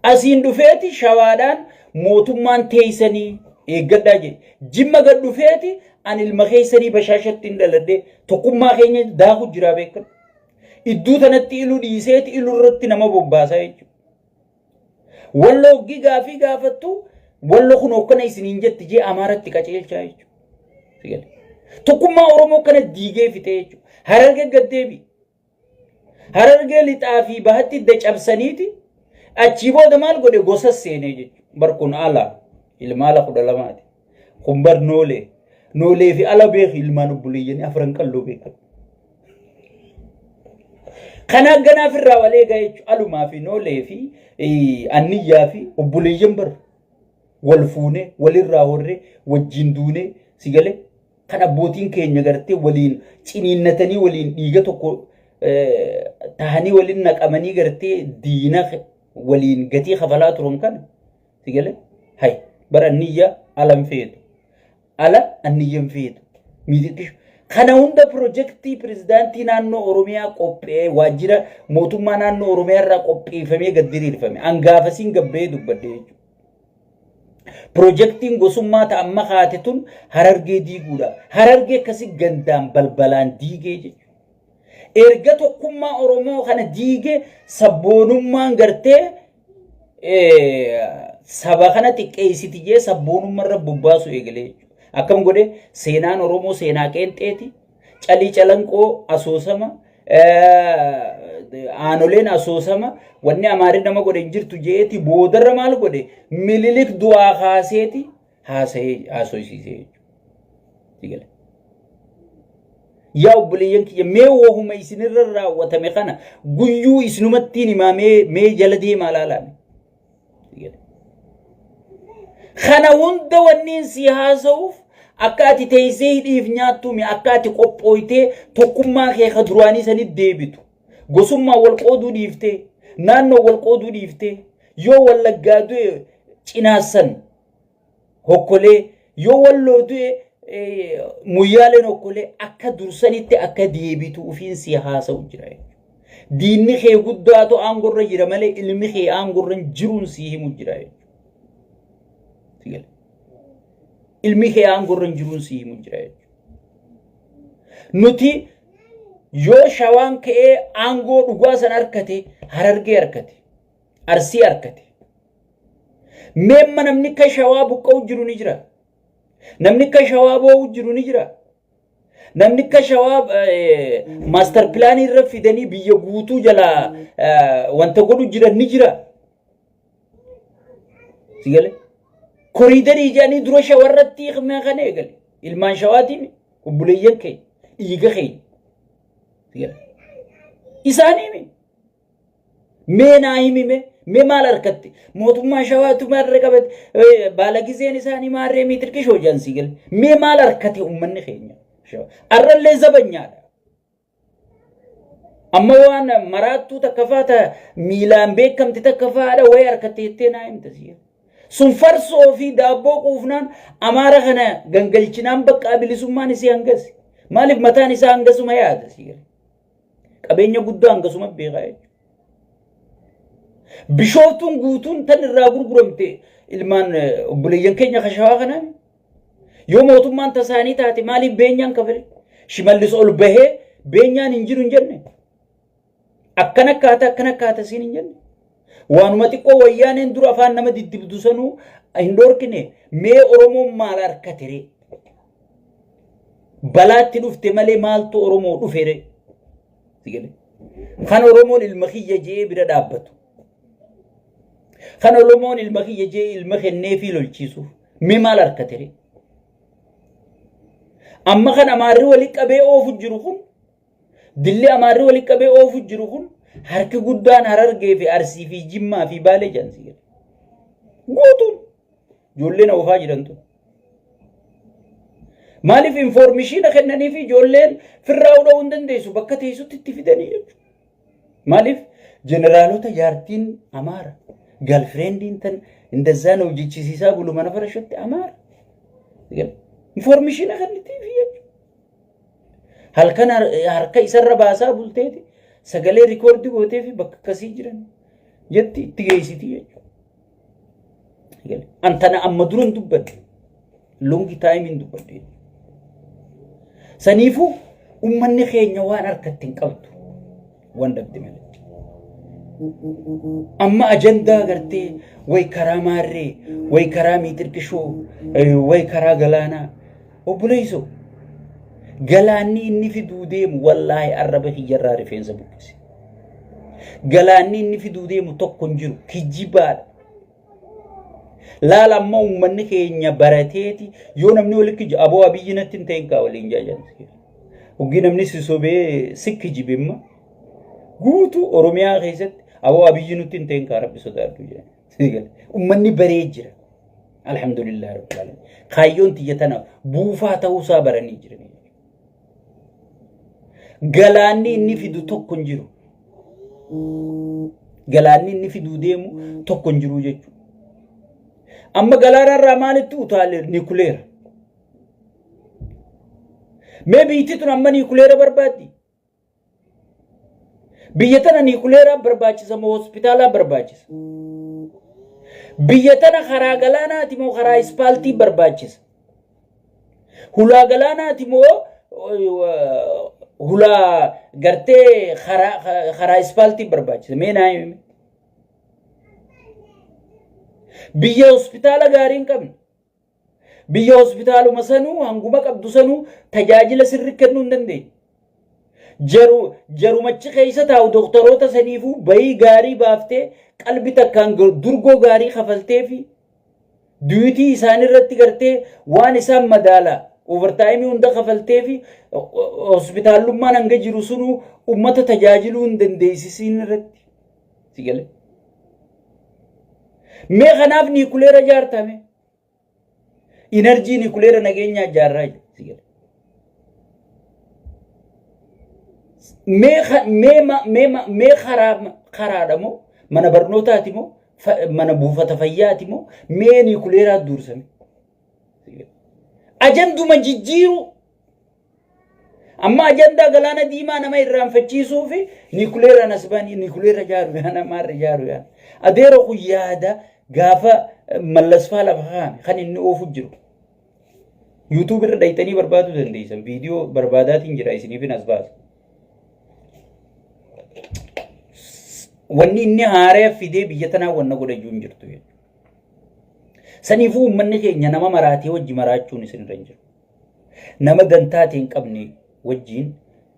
Asiin dhufeeti Shawaadhaan mootummaan teessanii eeggadhaa jedhe. Jimma gad dhufeeti an ilma keessanii bashaashatti hin dhaladhee tokkummaa keenya daaku jira beekan. Idduu tanatti iluu dhiiseeti iluu irratti nama bobbaasaa jechuudha. Walloo gigaa fi gaafattu Wallo kun hokkana isiniin jetti jee Amaaratti qaceelchaa jechuudha. Tokkummaa Oromoo kana diigee fitee jechuudha. Hararge gaddeebi. Hararge lixaa fi bahatti dacabsaniiti achii booda maal godhe gosa seenee jechuudha. Barkun ala ilma ala 12ti. Kun bar noolee fi ala beek ilmaan obboleeyyan afran qalloo beekan. Kana ganaaf irraa walee gaa jechuudha. Alumaa fi noolee fi anniyyaa fi obboleeyyan bar wal fuune walirraa horre wajjin duune sigale kan abbootiin keenya gartee waliin ciniinnatanii waliin dhiiga tokko tahanii waliin naqamanii gartee diina waliin gatii kafalaa turan kana sigale hay bara anniyya alam feetu ala anniyyan feetu miidhaqishu kana hunda projektii pirezidaantii naannoo Oromiyaa qophee waajjira mootummaa naannoo Oromiyaa irraa qopheeffamee gad diriirfame angaafasiin gabbee dubbadde jechuudha. Projektiin gosummaa ta'amma kaatetun Harargee diiguudha. Harargee akkasi gandaan balbalaan diigee jechuudha. Erga tokkummaa Oromoo kana diigee sabboonummaan gartee saba kana xiqqeessiti jee sabboonummaa irra bobbaasu eegalee jechuudha. Akkam godhe seenaan Oromoo seenaa qeenxeeti. Calii calanqoo asoosama. Aanoleen asoosama wanni Amaarii nama godhe hin jirtu jeeti boodarra maal godhe Minilik du'aa kaaseeti haasofsiisee jechuudha. Yaa obboleeyyan kiyya mee wahuma isinirra raawwatame kana guyyuu isinumattiin himaa mee jala deemaa laalame. Kana hunda wanniin si haasa'uuf akka ati teessee hidhiif nyaattuumi akka ati qophooytee tokkummaa kee ka duraanii sanitti deebitu. Gosummaa wal qooduu dhiiftee naannoo wal qooduu dhiiftee yoo Wallaggaa du'e cinaasan hokkolee yoo Walloo du'e muyyaaleen hokkolee akka dursanitti akka deebitu ufiin si haasa'u jira. Diinni kee guddaatu aangorra jira malee ilmi kee aangorra jiruun si himu jira. Ilmi kee aangorra jiruun si himu jira. Nuti yoo Shawaan ka'ee aangoo dhugaa san harkate Harargee harkate Arsii harkate meemma namni ka Shawaa buqqa'u jiru ni jira namni ka Shawaa boo'u jiru ni jira namni akka shawaab master plan irra fidanii biyya guutuu jala wanta godhu jiran ni jira sigale koriidarii jaanii dura shawarratti ximma kana eegale ilmaan shawaatiin obboleeyyan kee dhiiga kee sigale isaanii mee naayimi mee maal harkatti mootummaa shawaatu maarree qabate baala gizeen isaanii maarree miitirkishoo jaan sigale mee maal harkate ummanni keenya arrallee zabanyaadha amma waan maraattuu takkafaata miilaan beekamti takkafaadha way harkate jettee naayimta sigale sun farsoo fi daabboo quufnaan amaara kana gangalchinaan bakka bilisummaan isii hangasi maaliif mataan isaa hangasuma yaada sigale qabeenya guddaa hangasuma beekaa jechuudha bishoftun guutun tan irraa gurguramte ilmaan obboleeyyan keenya khashawaa kana yoo mootummaan tasaanii taate maaliif beenyaan kafale shimallis ol bahee beenyaan hin jiru hin jenne akkana kaata siin hin jenne waanuma xiqqoo wayyaaneen dura afaan nama diddibdu sanuu hin dorkine mee oromoon maal harkatere balaatti dhufte malee maaltu oromoo dhufere kan oromoon ilma kiyya jee bira dhaabbatu kan oromoon ilma kiyya jee ilma kennee fi lolchiisuuf mee maal harkatere amma kan amaarri wali qabee oofu jiru kun dilli amaarri wali qabee oofu jiru kun harki guddaan Harargee fi Arsii fi Jimmaa fi Baalee jansi guutuun ijoolleen oofaa jirantu maaliif information kennanii fi ijoolleen firraa udha'uu hin dandeessu bakka teessutti itti fidanii maaliif jeneraalota jaartiin amaara girlfriendiin tan indazaa na hojjechiisiisaa bulu mana farashatti amaara information kennitiif halkan harka isarra baasaa bulteeti sagalee rikoordi gootee fi bakka kasii jiran jetti itti geessiti jechuudha antana amma duran dubbadde longi taayimiin dubbadde saniifu ummanni keenya waan harkatti hin qabdu waan dhabde malee amma ajandaa gartee way karaa maarree way karaa miitirkishoo way karaa galaanaa obboleeyso galaanni inni fiduu deemu wallaahi arraba hiyyarraa rifeensa buqqise galaanni inni fiduu deemu tokko hin jiru kijibaadha laala amma ummanni keenya barateeti yoo namni walitti jiru aboo abiyyi natti hin ta'in kaa waliin jaajansi hoggi namni sisobee sikki jibimma guutuu oromiyaa keessatti aboo abiyyi nutti hin ta'in kaa rabbi sodaadhu jedhan ummanni baree jira alhamdulillah rabbil alamin kaayyoon tiyya tana buufaa ta'uusaa baranii jiran galaanni inni fidu tokko hin jiru galaanni inni fiduu deemu tokko hin jiru jechuudha amma galaanarraa maalitti utaale nikuleera mee biitti tun amma nikuleera barbaaddi biyya tana nikuleera barbaachisa moo hospitaalaa barbaachisa biyya tana karaa galaanaati moo karaa ispaaltii barbaachisa hulaa galaanaati moo hulaa gartee karaa ispaaltii barbaachisa mee naayime biyya hospitaala gaarii hin qabne biyya hospitaaluma sanuu hanguma qabdu sanuu tajaajila sirri kennuu hin dandeenye jarumachi keessa taa'u doktoroota saniifuu bayii gaarii baaftee qalbi takkaan durgoo gaarii kafaltee fi duutii isaan irratti gartee waan isaan madaalaa overtime hunda kafaltee fi hospitaalummaan hanga jiru sunuu ummata tajaajiluu hin dandeessisiin irratti sigale mee kanaaf nikuleera jaartame enerjii nikuleera nageenyaa jaarraa sigale mee karaadha moo mana barnootaati moo mana buufata fayyaati moo mee nikuleeraa duursame ajanduma jijjiiru amma ajandaa galaana diimaa nama irraanfachiisuu fi nikuleera nasbaanii nikuleera jaaru yaana maarra jaaru yaana adeero kuyyaada gaafa mallasfaa lafa kaame kan inni oofu jiru YouTube irra dhaytanii barbaaduu dandeessan viidiyoo barbaadaatiin jira isiniif hin asbaasu wanni inni haaree fidee biyya tanaa wanna godhachuu hin jirtu saniifuu ummanni keenya nama maraatii wajji maraachuun isin irra hin jiru nama dantaatii hin qabne wajjin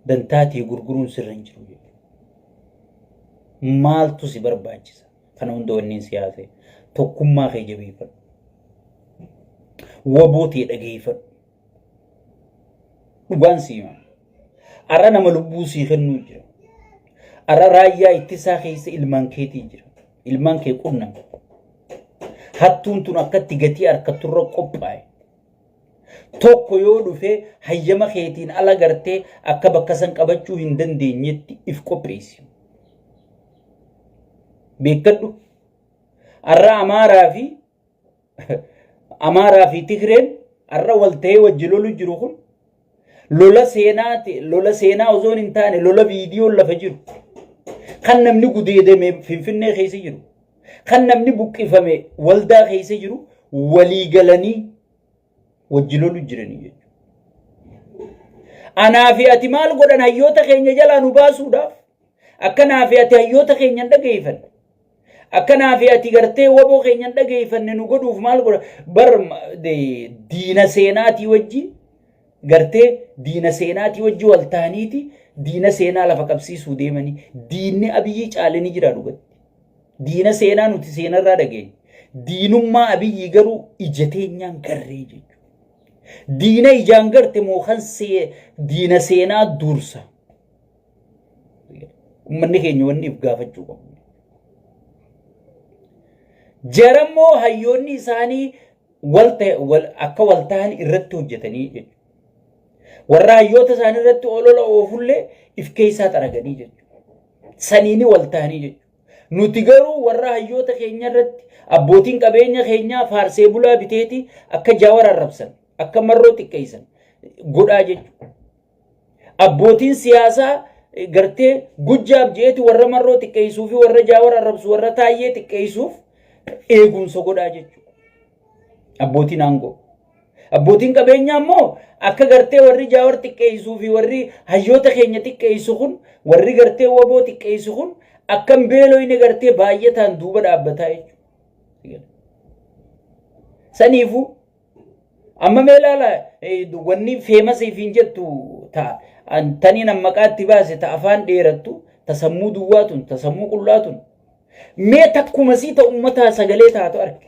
dantaatii gurguruun sirra hin jiru. Maaltu si barbaachisa? Kana hunda wanniin siyaasee tokkummaa kee jabeeffadhu. Wabootee dhageeffadhu. Dhugaan siima. Arra nama lubbuu sii kennuu jira. Arra raayyaa ittisaa keessa ilmaan keetii jira. Ilmaan kee qunnam. Hattuun tun akkatti gatii harkatturra qophaa'e. Tokko yoo dhufee hayyama keetiin ala gartee akka bakka san qabachuu hin dandeenyetti if qopheessi. Beekadhu. Arra Amaaraa fi Tigreen arra wal ta'ee wajji lolu jiru kun lola seenaa osoo hin taane lola viidiyoon lafa jiru. Kan namni gudeedame Finfinnee keessa jiru. Kan namni buqqifame waldaa keessa jiru walii galanii wajji lolu jiranii jechuudha. Anaa fi ati maal godhan hayyoota keenya jalaa nu baasuudhaaf? Akkanaa fi ati hayyoota keenya dhageeffanne. Akkanaa fi ati gartee waboo keenya dhageeffanne nu godhuuf maal godha? Bar diina seenaatii wajji gartee diina seenaatii wajji wal ta'aniiti diina seenaa lafa qabsiisuu deemanii diinni Abiyyi caalanii jira dhugatti. Diina seenaa nuti seenarraa dhageenya. Diinummaa Abiyyi garuu ija teenyaan garree jechuudha. Diina ijaan garte moo kan diina seenaa dursa. Uummanni keenya wanni if gaafachuu qabu. Jarammoo hayyoonni isaanii akka wal ta'an irratti hojjetanii jechuudha. Warra hayyoota isaanii irratti olola oofullee if keessaa xaraganii jechuudha. Saniini wal ta'anii jechuudha. Nuti garuu warra hayyoota keenya irratti abbootiin qabeenya keenyaa faarsee bulaa biteeti akka Jawaar arrabsan akka marroo xiqqeessan godhaa jechuudha. Abbootiin siyaasaa gartee gujjaaf jeeti warra marroo xiqqeessuu fi warra Jawaar arrabsu warra Taayyee xiqqeessuuf eegumsa godhaa jechuudha. Abbootiin aangoo. Abbootiin qabeenyaa immoo akka gartee warri Jawaar xiqqeessuu fi warri hayyoota keenya xiqqeessu kun warri gartee waboo xiqqeessu kun akkam beeloyne gartee baay'ataan duuba dhaabbataa jechuudha. Saniifu amma meelaala wanni feemasii fi jettu taniin ammaqaatti baase ta afaan dheerattu ta sammuu duwwaatun ta sammuu qullaatun mee takkuma sii ta ummataa sagalee taatu arge.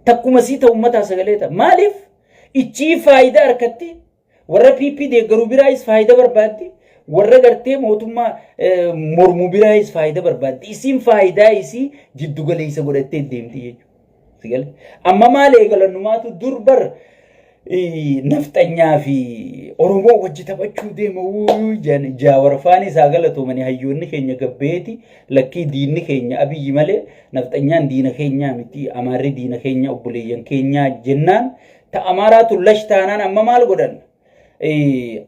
Takkuma sii ta ummataa sagalee taatu maaliif ichii faayidaa harkatti warra PP deeggaruu biraayis faayidaa barbaaddi. Warra gartee mootummaa mormuu biraayis faayidaa barbaaddi. Isiin faayidaa isii jiddu galeessa godhattee deemti jechuudha. Amma maal eegalannumaatu dur bar nafxanyaa fi Oromoo wajji taphachuu deema Jawaar faana isaa galatoomanii hayyoonni keenya gabbeeti lakkii diinni keenya Abiyyi malee nafxanyaan diina keenyaa miti Amaarri diina keenya obboleeyyan keenyaa jennaan ta Amaaraatu lash taanaan amma maal godhan?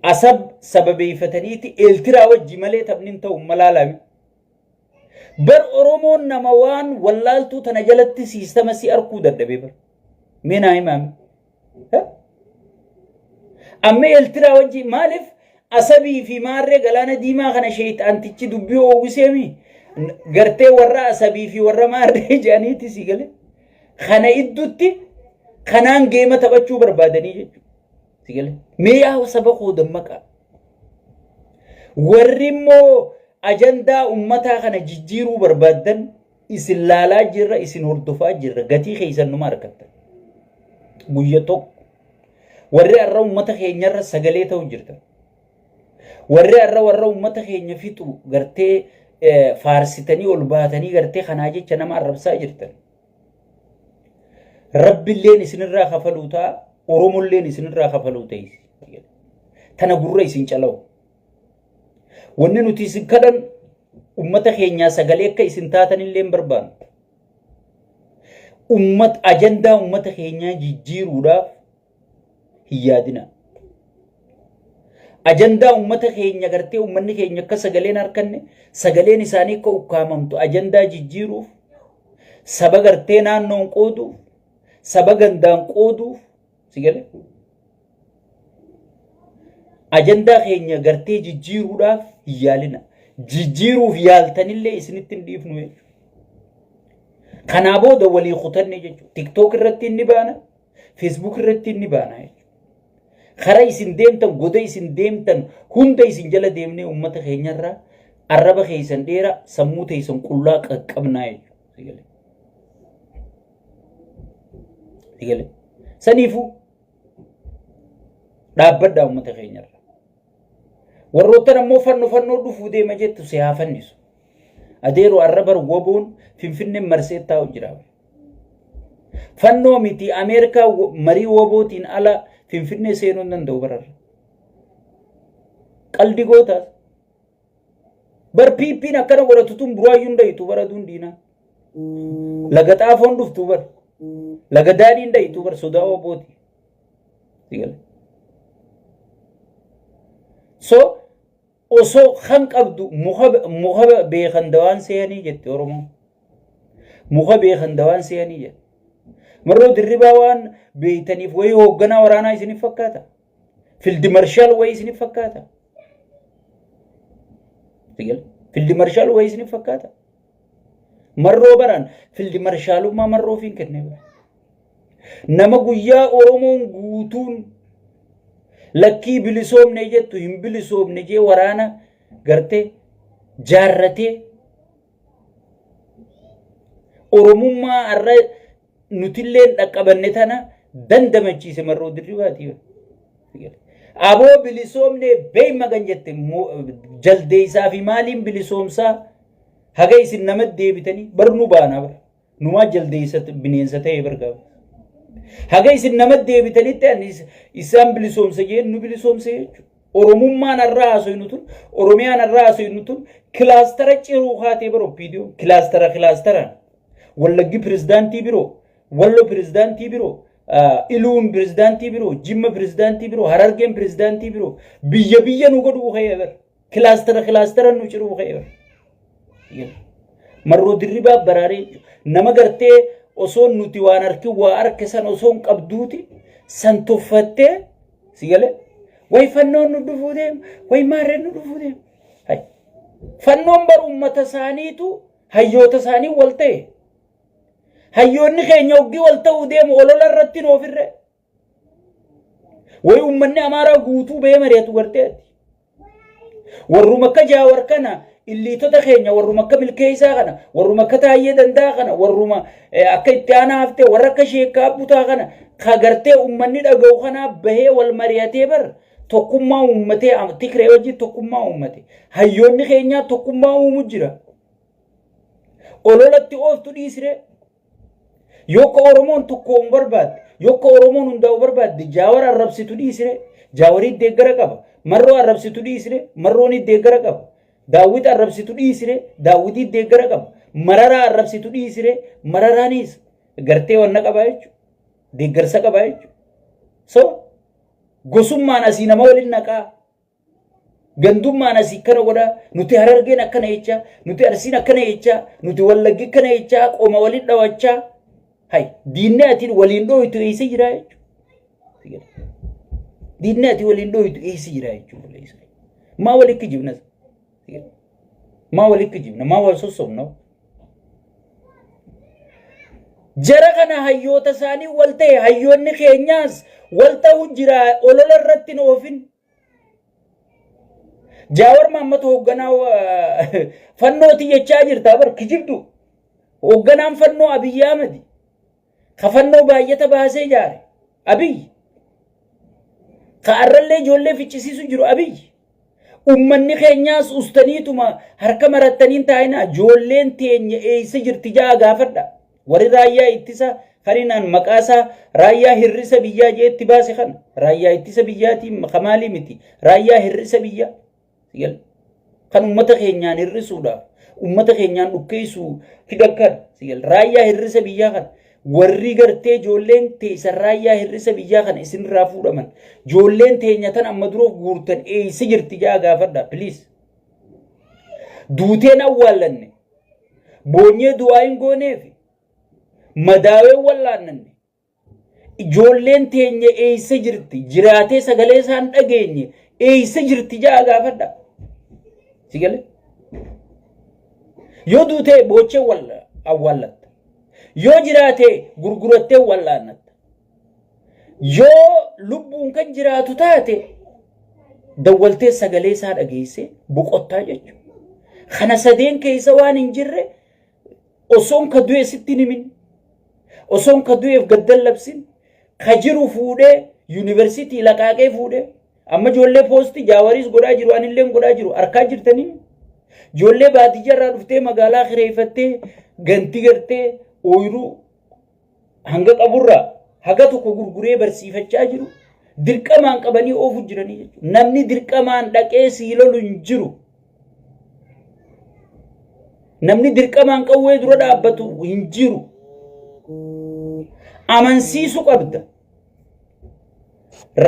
Asab sababeeffataniiti Eertiraa wajji malee taphnin ta'u malaalami. Bar Oromoon nama waan wallaaltuu tana jalatti siistama si arkuu dadhabee bar. Meenaa himaami. Amma Eertiraa wajji maaliif Asabii fi Maarree Galaana Diimaa kana sheeyxaantichi dubbii oowwiseemi gartee warra Asabii fi warra Maarree jedhaniiti si gale. Kana iddutti kanaan geema taphachuu barbaadanii jechuudha. Mee saba koo dammaqaa. Warri immoo ajandaa ummataa kana jijjiiruu barbaadan isin laalaa jirra isin hordofaa jirra gatii keessan numa harkattan. Guyya tokko warri arra ummata keenyarra sagalee ta'u jirtan. Warri arra warra ummata keenya fixu gartee faarsitanii ol baatanii gartee kanaa jecha nama arrabsaa jirtan. Rabbilleen isinirraa kafaluu ta'a. Oromolleen isinirraa kafaluu ta'is. Tana gurra isin calawu. Wanni nuti isin kadhan ummata keenyaa sagalee akka isin taatanillee barbaannu. Ajandaa ummata keenyaa jijjiiruudhaaf hin yaadina. Ajandaa ummata keenya gartee ummanni keenya akka sagaleen harkanne sagaleen isaanii akka ukkaamamtu ajandaa jijjiiruuf saba gartee naannoon qooduuf saba gandaan qooduuf sigale ajandaa keenya gartee jijjiiruudhaaf hin yaalina. Jijjiiruuf yaaltanillee isinitti hin dhiifnu jechuudha. Kanaa booda walii kutanne jechuudha. TikTok irratti inni baana, Facebook irratti inni baana khara isin deemtan goda isin deemtan hunda isin jala deemnee ummata keenyarraa arraba keessan dheera sammuu teessan qullaa qaqqabnaa jechuudha sigale saniifu dhaabbadhaa ummata keenyarraa warroottan ammoo fannoo dhufuu deema jettu si haa fannisu adeero arrabar woboon finfinneen marsee taa'u jira fannoo miti Ameerikaa marii wobootiin ala finfinnee seenuu hin danda'u bararra qaldi gootaas bar piippiin akkana godhatutun buraayyuu hin dhayitu bara dundiina laga xaafoon dhuftu bar laga daadhiin dhayitu bar sodaa wobooti sigale so osoo kan qabdu muka beekan dawaan seeyanii jette oromoo muka beekan dawaan seeyanii jette marroo dirribaa waan beeytaniif wayii hoogganaa waraanaa isinif fakkaata fildi marshaal wayii isinif fakkaata fildi marshaal wayii isinif fakkaata marroo baraan fildi marshaalummaa marroo fiin kenne nama guyyaa oromoon guutuun lakkii bilisoomne jettu hin bilisoomne jee waraana garte jaarratee oromummaa arra nutilleen dhaqqabanne tana dandamachiise marroo dirribaati aboo bilisoomne beeyma gan jette jaldeeysaa fi maaliin bilisoomsaa haga isin nama deebitanii barnu baana bar numaa jaldeeysa bineensa ta'e bargaaba haga isin nama deebitanitti anis isaan bilisoomsa jeen nu bilisoomse jechuudha oromummaan arraa haasofnutun oromiyaan arraa haasofnutun kilaastara ciruu haatee baro viidiyoo kilaastara wallaggi pirezidaantii biroo wallo pirezidaantii biroo iluun pirezidaantii biroo jimma pirezidaantii biroo harargeen pirezidaantii biroo biyya nu godhuu ka'ee bar kilaastara nu ciruu ka'ee bar marroo dirribaa baraaree nama gartee osoo nuti waan arki waa arke san osoo qabduuti san tuffattee sigale way fannoon nu dhufuu deem way maarreen nu dhufuu deem hay fannoon bar ummata isaaniitu hayyoota isaanii wal ta'e hayyoonni keenya oggii wal ta'uu deemu olola irratti noofirre way ummanni amaaraa guutuu bee mari'atu garteeti warruma akka jaawar kana illiitota keenya warruma akka milkeessaa kana warruma akka taayyee dandaa kana warruma akka itti aanaa haftee warra akka sheekaa butaa kana ka gartee ummanni dhaga'u kana bahee wal mari'atee bar tokkummaa uummatee tikree hojii tokkummaa uummate hayyoonni keenya tokkummaa uumu jira ololatti ooftu dhiisire yokka oromoon tokkoon barbaadde yokka oromoon hundaa'u barbaadde jaawar arrabsitu dhiisire jaawarii deeggara qaba marroo arrabsitu dhiisire marroon deeggara qaba daawwit arrabsitu dhiisire daawwitii deeggara qaba mararaa arrabsitu dhiisire mararaanis gartee wanna qaba jechuudha deeggarsa qaba jechuudha so gosummaan asii nama waliin naqaa gandummaan asii kana godhaa nuti harargeen akkana jechaa nuti arsiin akkana jechaa nuti wallaggi akkana jechaa qooma waliin dhawachaa hay diinne atiin waliin dhooytu eessa jira jechuudha diinne atiin waliin dhooytu eessa jira jechuudha maa walikki jibnas maa walikki jibna maa wal sossomna jara kana hayyoota isaanii wal ta'e hayyoonni keenyaas wal ta'uu jira olola irratti noofin jaawar maammatu hoogganaa fannooti jechaa jirta bar kijibdu hoogganaan fannoo Abiyyi Ahmad ka fannoo baay'ata baasee jaare Abiyyi ka arrallee ijoollee ficcisiisu jiru Abiyyi ummanni keenyaas ustaniituma harka marattaniin taa'ina ijoolleen teenya eessa jirti jaa gaafadha warri raayyaa ittisa kaninaan maqaasaa raayyaa hirrisa biyyaa jeetti baase kana raayyaa ittisa biyyaatiin kamaalii miti raayyaa hirrisa biyyaa sigal kan ummata keenyaan hirrisuudhaaf ummata keenyaan dhukkeessuu hidhakkan sigal raayyaa hirrisa biyyaa kana warri gartee ijoolleen teessan raayyaa hirrisa biyyaa kana isinirraa fuudhaman ijoolleen teenya tan amma duroof guurtan eessa jirti jaa gaafadha please duuteen awwaallanne boonyee du'aa hin gooneefi madaawee wallaannanne ijoolleen teenya eessa jirti jiraatee sagalee isaan dhageenye eessa jirti jaa gaafadha sigale yoo duutee boochee awwaallatta yoo jiraatee gurgurattee wallaannatta yoo lubbuun kan jiraatu taate dawwaltee sagalee isaa dhageessee boqottaa jechuudha. Kana sadeen keessa waan hin jirre osoon ka du'e sitti himin, osoon ka du'eef gaddan labsin, ka jiru fuudhee yuunivarsiitii laqaaqee fuudhee amma ijoollee poostii jaawariis godhaa jiru anillee godhaa jiru harkaa jirtanii ijoollee baadiyyaarraa dhuftee magaalaa kireeffattee ganti gartee ooyiruu hanga qaburraa haga tokko gurguree barsiifachaa jiru dirqamaan qabanii oofu jiranii jechuudha. Namni dirqamaan dhaqee sii lolu hin jiru. Namni dirqamaan qawwee dura dhaabbatu hin jiru. Amansiisu qabda.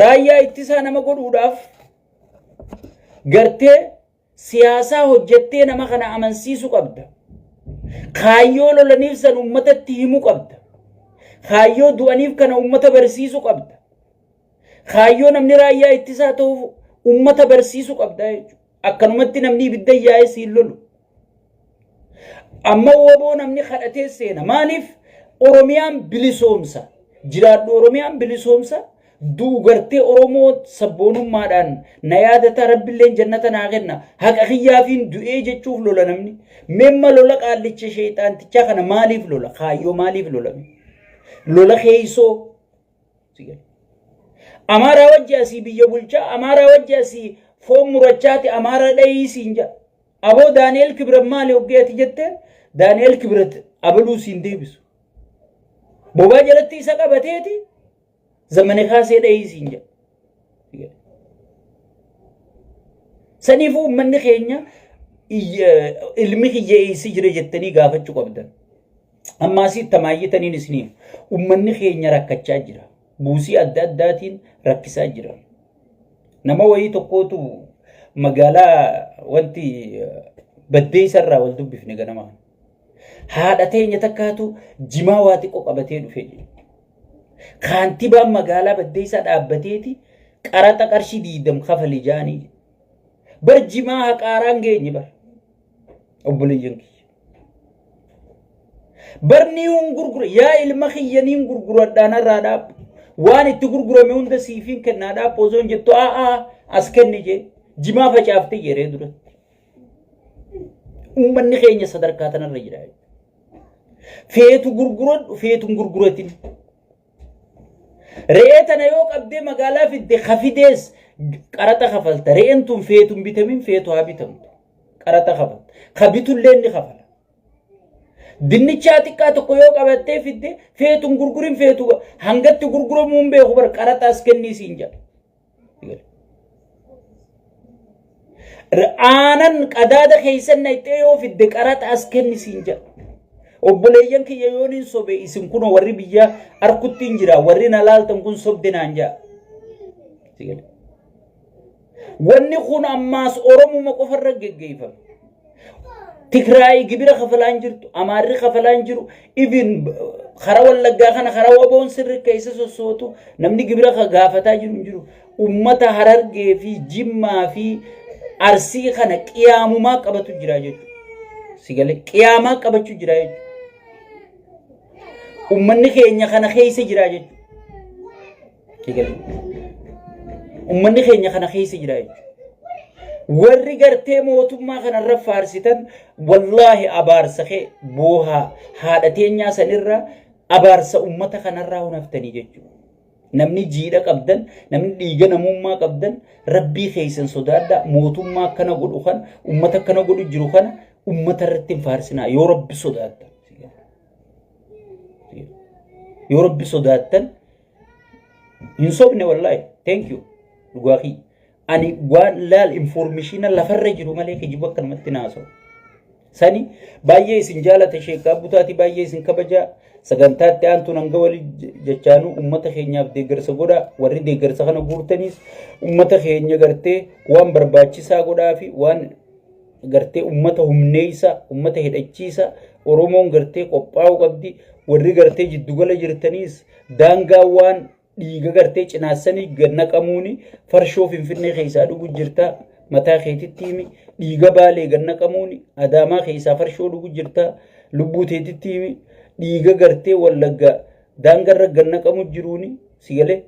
Raayyaa ittisaa nama godhuudhaaf gartee siyaasaa hojjettee nama kana amansiisu qabda. Kaayyoo lolaniif san ummatatti himu qabda. Kaayyoo du'aniif kana ummata barsiisu qabda. Kaayyoo namni raayyaa ittisaa ta'uuf ummata barsiisu qabda jechuudha. Akkanumatti namni ibidda yaa'ee siin lolu. Amma woboo namni kadhatee seena. Maaliif Oromiyaan bilisoomsa? Jiraadhu Oromiyaan bilisoomsa. Duu gartee Oromoo sabboonummaadhaan na yaadata Rabbiilleen jannata naa kenna. Haqa kiyyaafiin du'ee jechuuf lola namni. Memma lola qaallicha sheexaantichaa kana maaliif lola? Kaayyoo maaliif lolame? Lola keeysoo. Amaaraa wajji asii biyya bulchaa, Amaaraa wajji asii foon murachaati, Amaaraa dhayiisiin jedha. Aboo Daani'el Kibrat maali hoggeeti jetteen? Daani'el Kibrat abaluu siin deebisu. Bobaa jalatti isa qabateeti zamane kaasee dhayiisiin jedha. Saniifuu uummanni keenya ilmi kiyya eessi jira jettanii gaafachuu qabdan. Ammaasii tamaayyitaniin isiniif uummanni keenya rakkachaa jira. Buusii adda addaatiin rakkisaa jira. Nama wayii tokkootu magaalaa wanti baddeessarraa wal dubbifne ganamaa. Haadha teenya takkaatu jimaa waa xiqqoo qabatee dhufe jira. Kaantibaan magaalaa baddeessaa dhaabbateeti qaraxa qarshii 20 kafali jaanii. Bar jimaa haqaaraan geenye bar. Obboleeyyan kiyya. Barni hun gurgura yaa ilma kiyyaniin gurguradhaan irraa dhaabbu. Waan itti gurgurame hunda siifiin kennaa dhaabbu osoo hin jettu as kenni jee jimaa facaaftee yeree duratti. Uummanni keenya sadarkaa tanarra jira. Feetu gurguradhu feetu hin gurguratin. Re'ee tana yoo qabdee magaalaa fidde hafidees qaraxa kafalta. Re'een tun feetu hin bitamin feetu haa bitamtu. Qaraxa kafalta. Kabitullee ni kafala. Dinnichaa xiqqaa tokko yoo qabattee fidde feetu hin gurgurin feetu hangatti gurguramuu hin beeku bar qaraxa as kennii siin jedha. Aanan qadaada keessan naqxee yoo fidde qaraxa as kenni siin jedha. Obboleeyyan kiyya yoon hin sobe isin kun warri biyya harkutti hin jira warri na laaltan kun sobde naan jedha. Wanni kun ammaas Oromuma qofarra geggeeffama. Tigraay gibira kafalaan jirtu, Amaarri kafalaan jiru, even kara Wallaggaa kana kara Waboon sirri keessa sossootu namni gibira gaafataa jiru hin jiru. Ummata Harargee fi Jimmaa fi Arsii kana qiyaamumaa qabatu jira jechuudha. Sigalee qiyaamaa qabachuu jira jechuudha. Ummanni keenya kana keessa jira jechuudha. Sigalee ummanni keenya kana keessa jira jechuudha. Warri gartee mootummaa kanarra faarsitan wallahi abaarsa kee boohaa haadha teenyaa sanirra abaarsa ummata kanarraa hunaftanii jechuudha. Namni jiidha qabdan, namni dhiiga namummaa qabdan, rabbii keessan sodaadhaa mootummaa akkana godhu kan ummata akkana godhu jiru kana ummata irratti hin faarsinaa yoo rabbi sodaattan. Yoo rabbi sodaattan hin sobne wallahi. Thank you. Dhugaaqii. Ani waan laal informationa lafarra jiru malee kijiba akkanumatti naaso. Sani baay'ee isin jaalata sheekaa butaati baay'ee isin kabaja sagantaatti aantu hanga wali jechaanu ummata keenyaaf deeggarsa godha warri deeggarsa kana guurtanis ummata keenya gartee waan barbaachisaa godhaa fi waan gartee ummata humneessa ummata hidhachiisa Oromoon gartee qophaa'u qabdi warri gartee jiddugala jirtanis daangaa waan dhiiga gartee cinaasanii gannaqamuuni farshoo Finfinnee keessaa dhugu jirta mataa keetitti himi dhiiga Baalee gannaqamuuni Adaamaa keessaa farshoo dhugu jirta lubbuu teetitti himi dhiiga gartee Wallagga daangarra gannaqamu jiruuni sigalee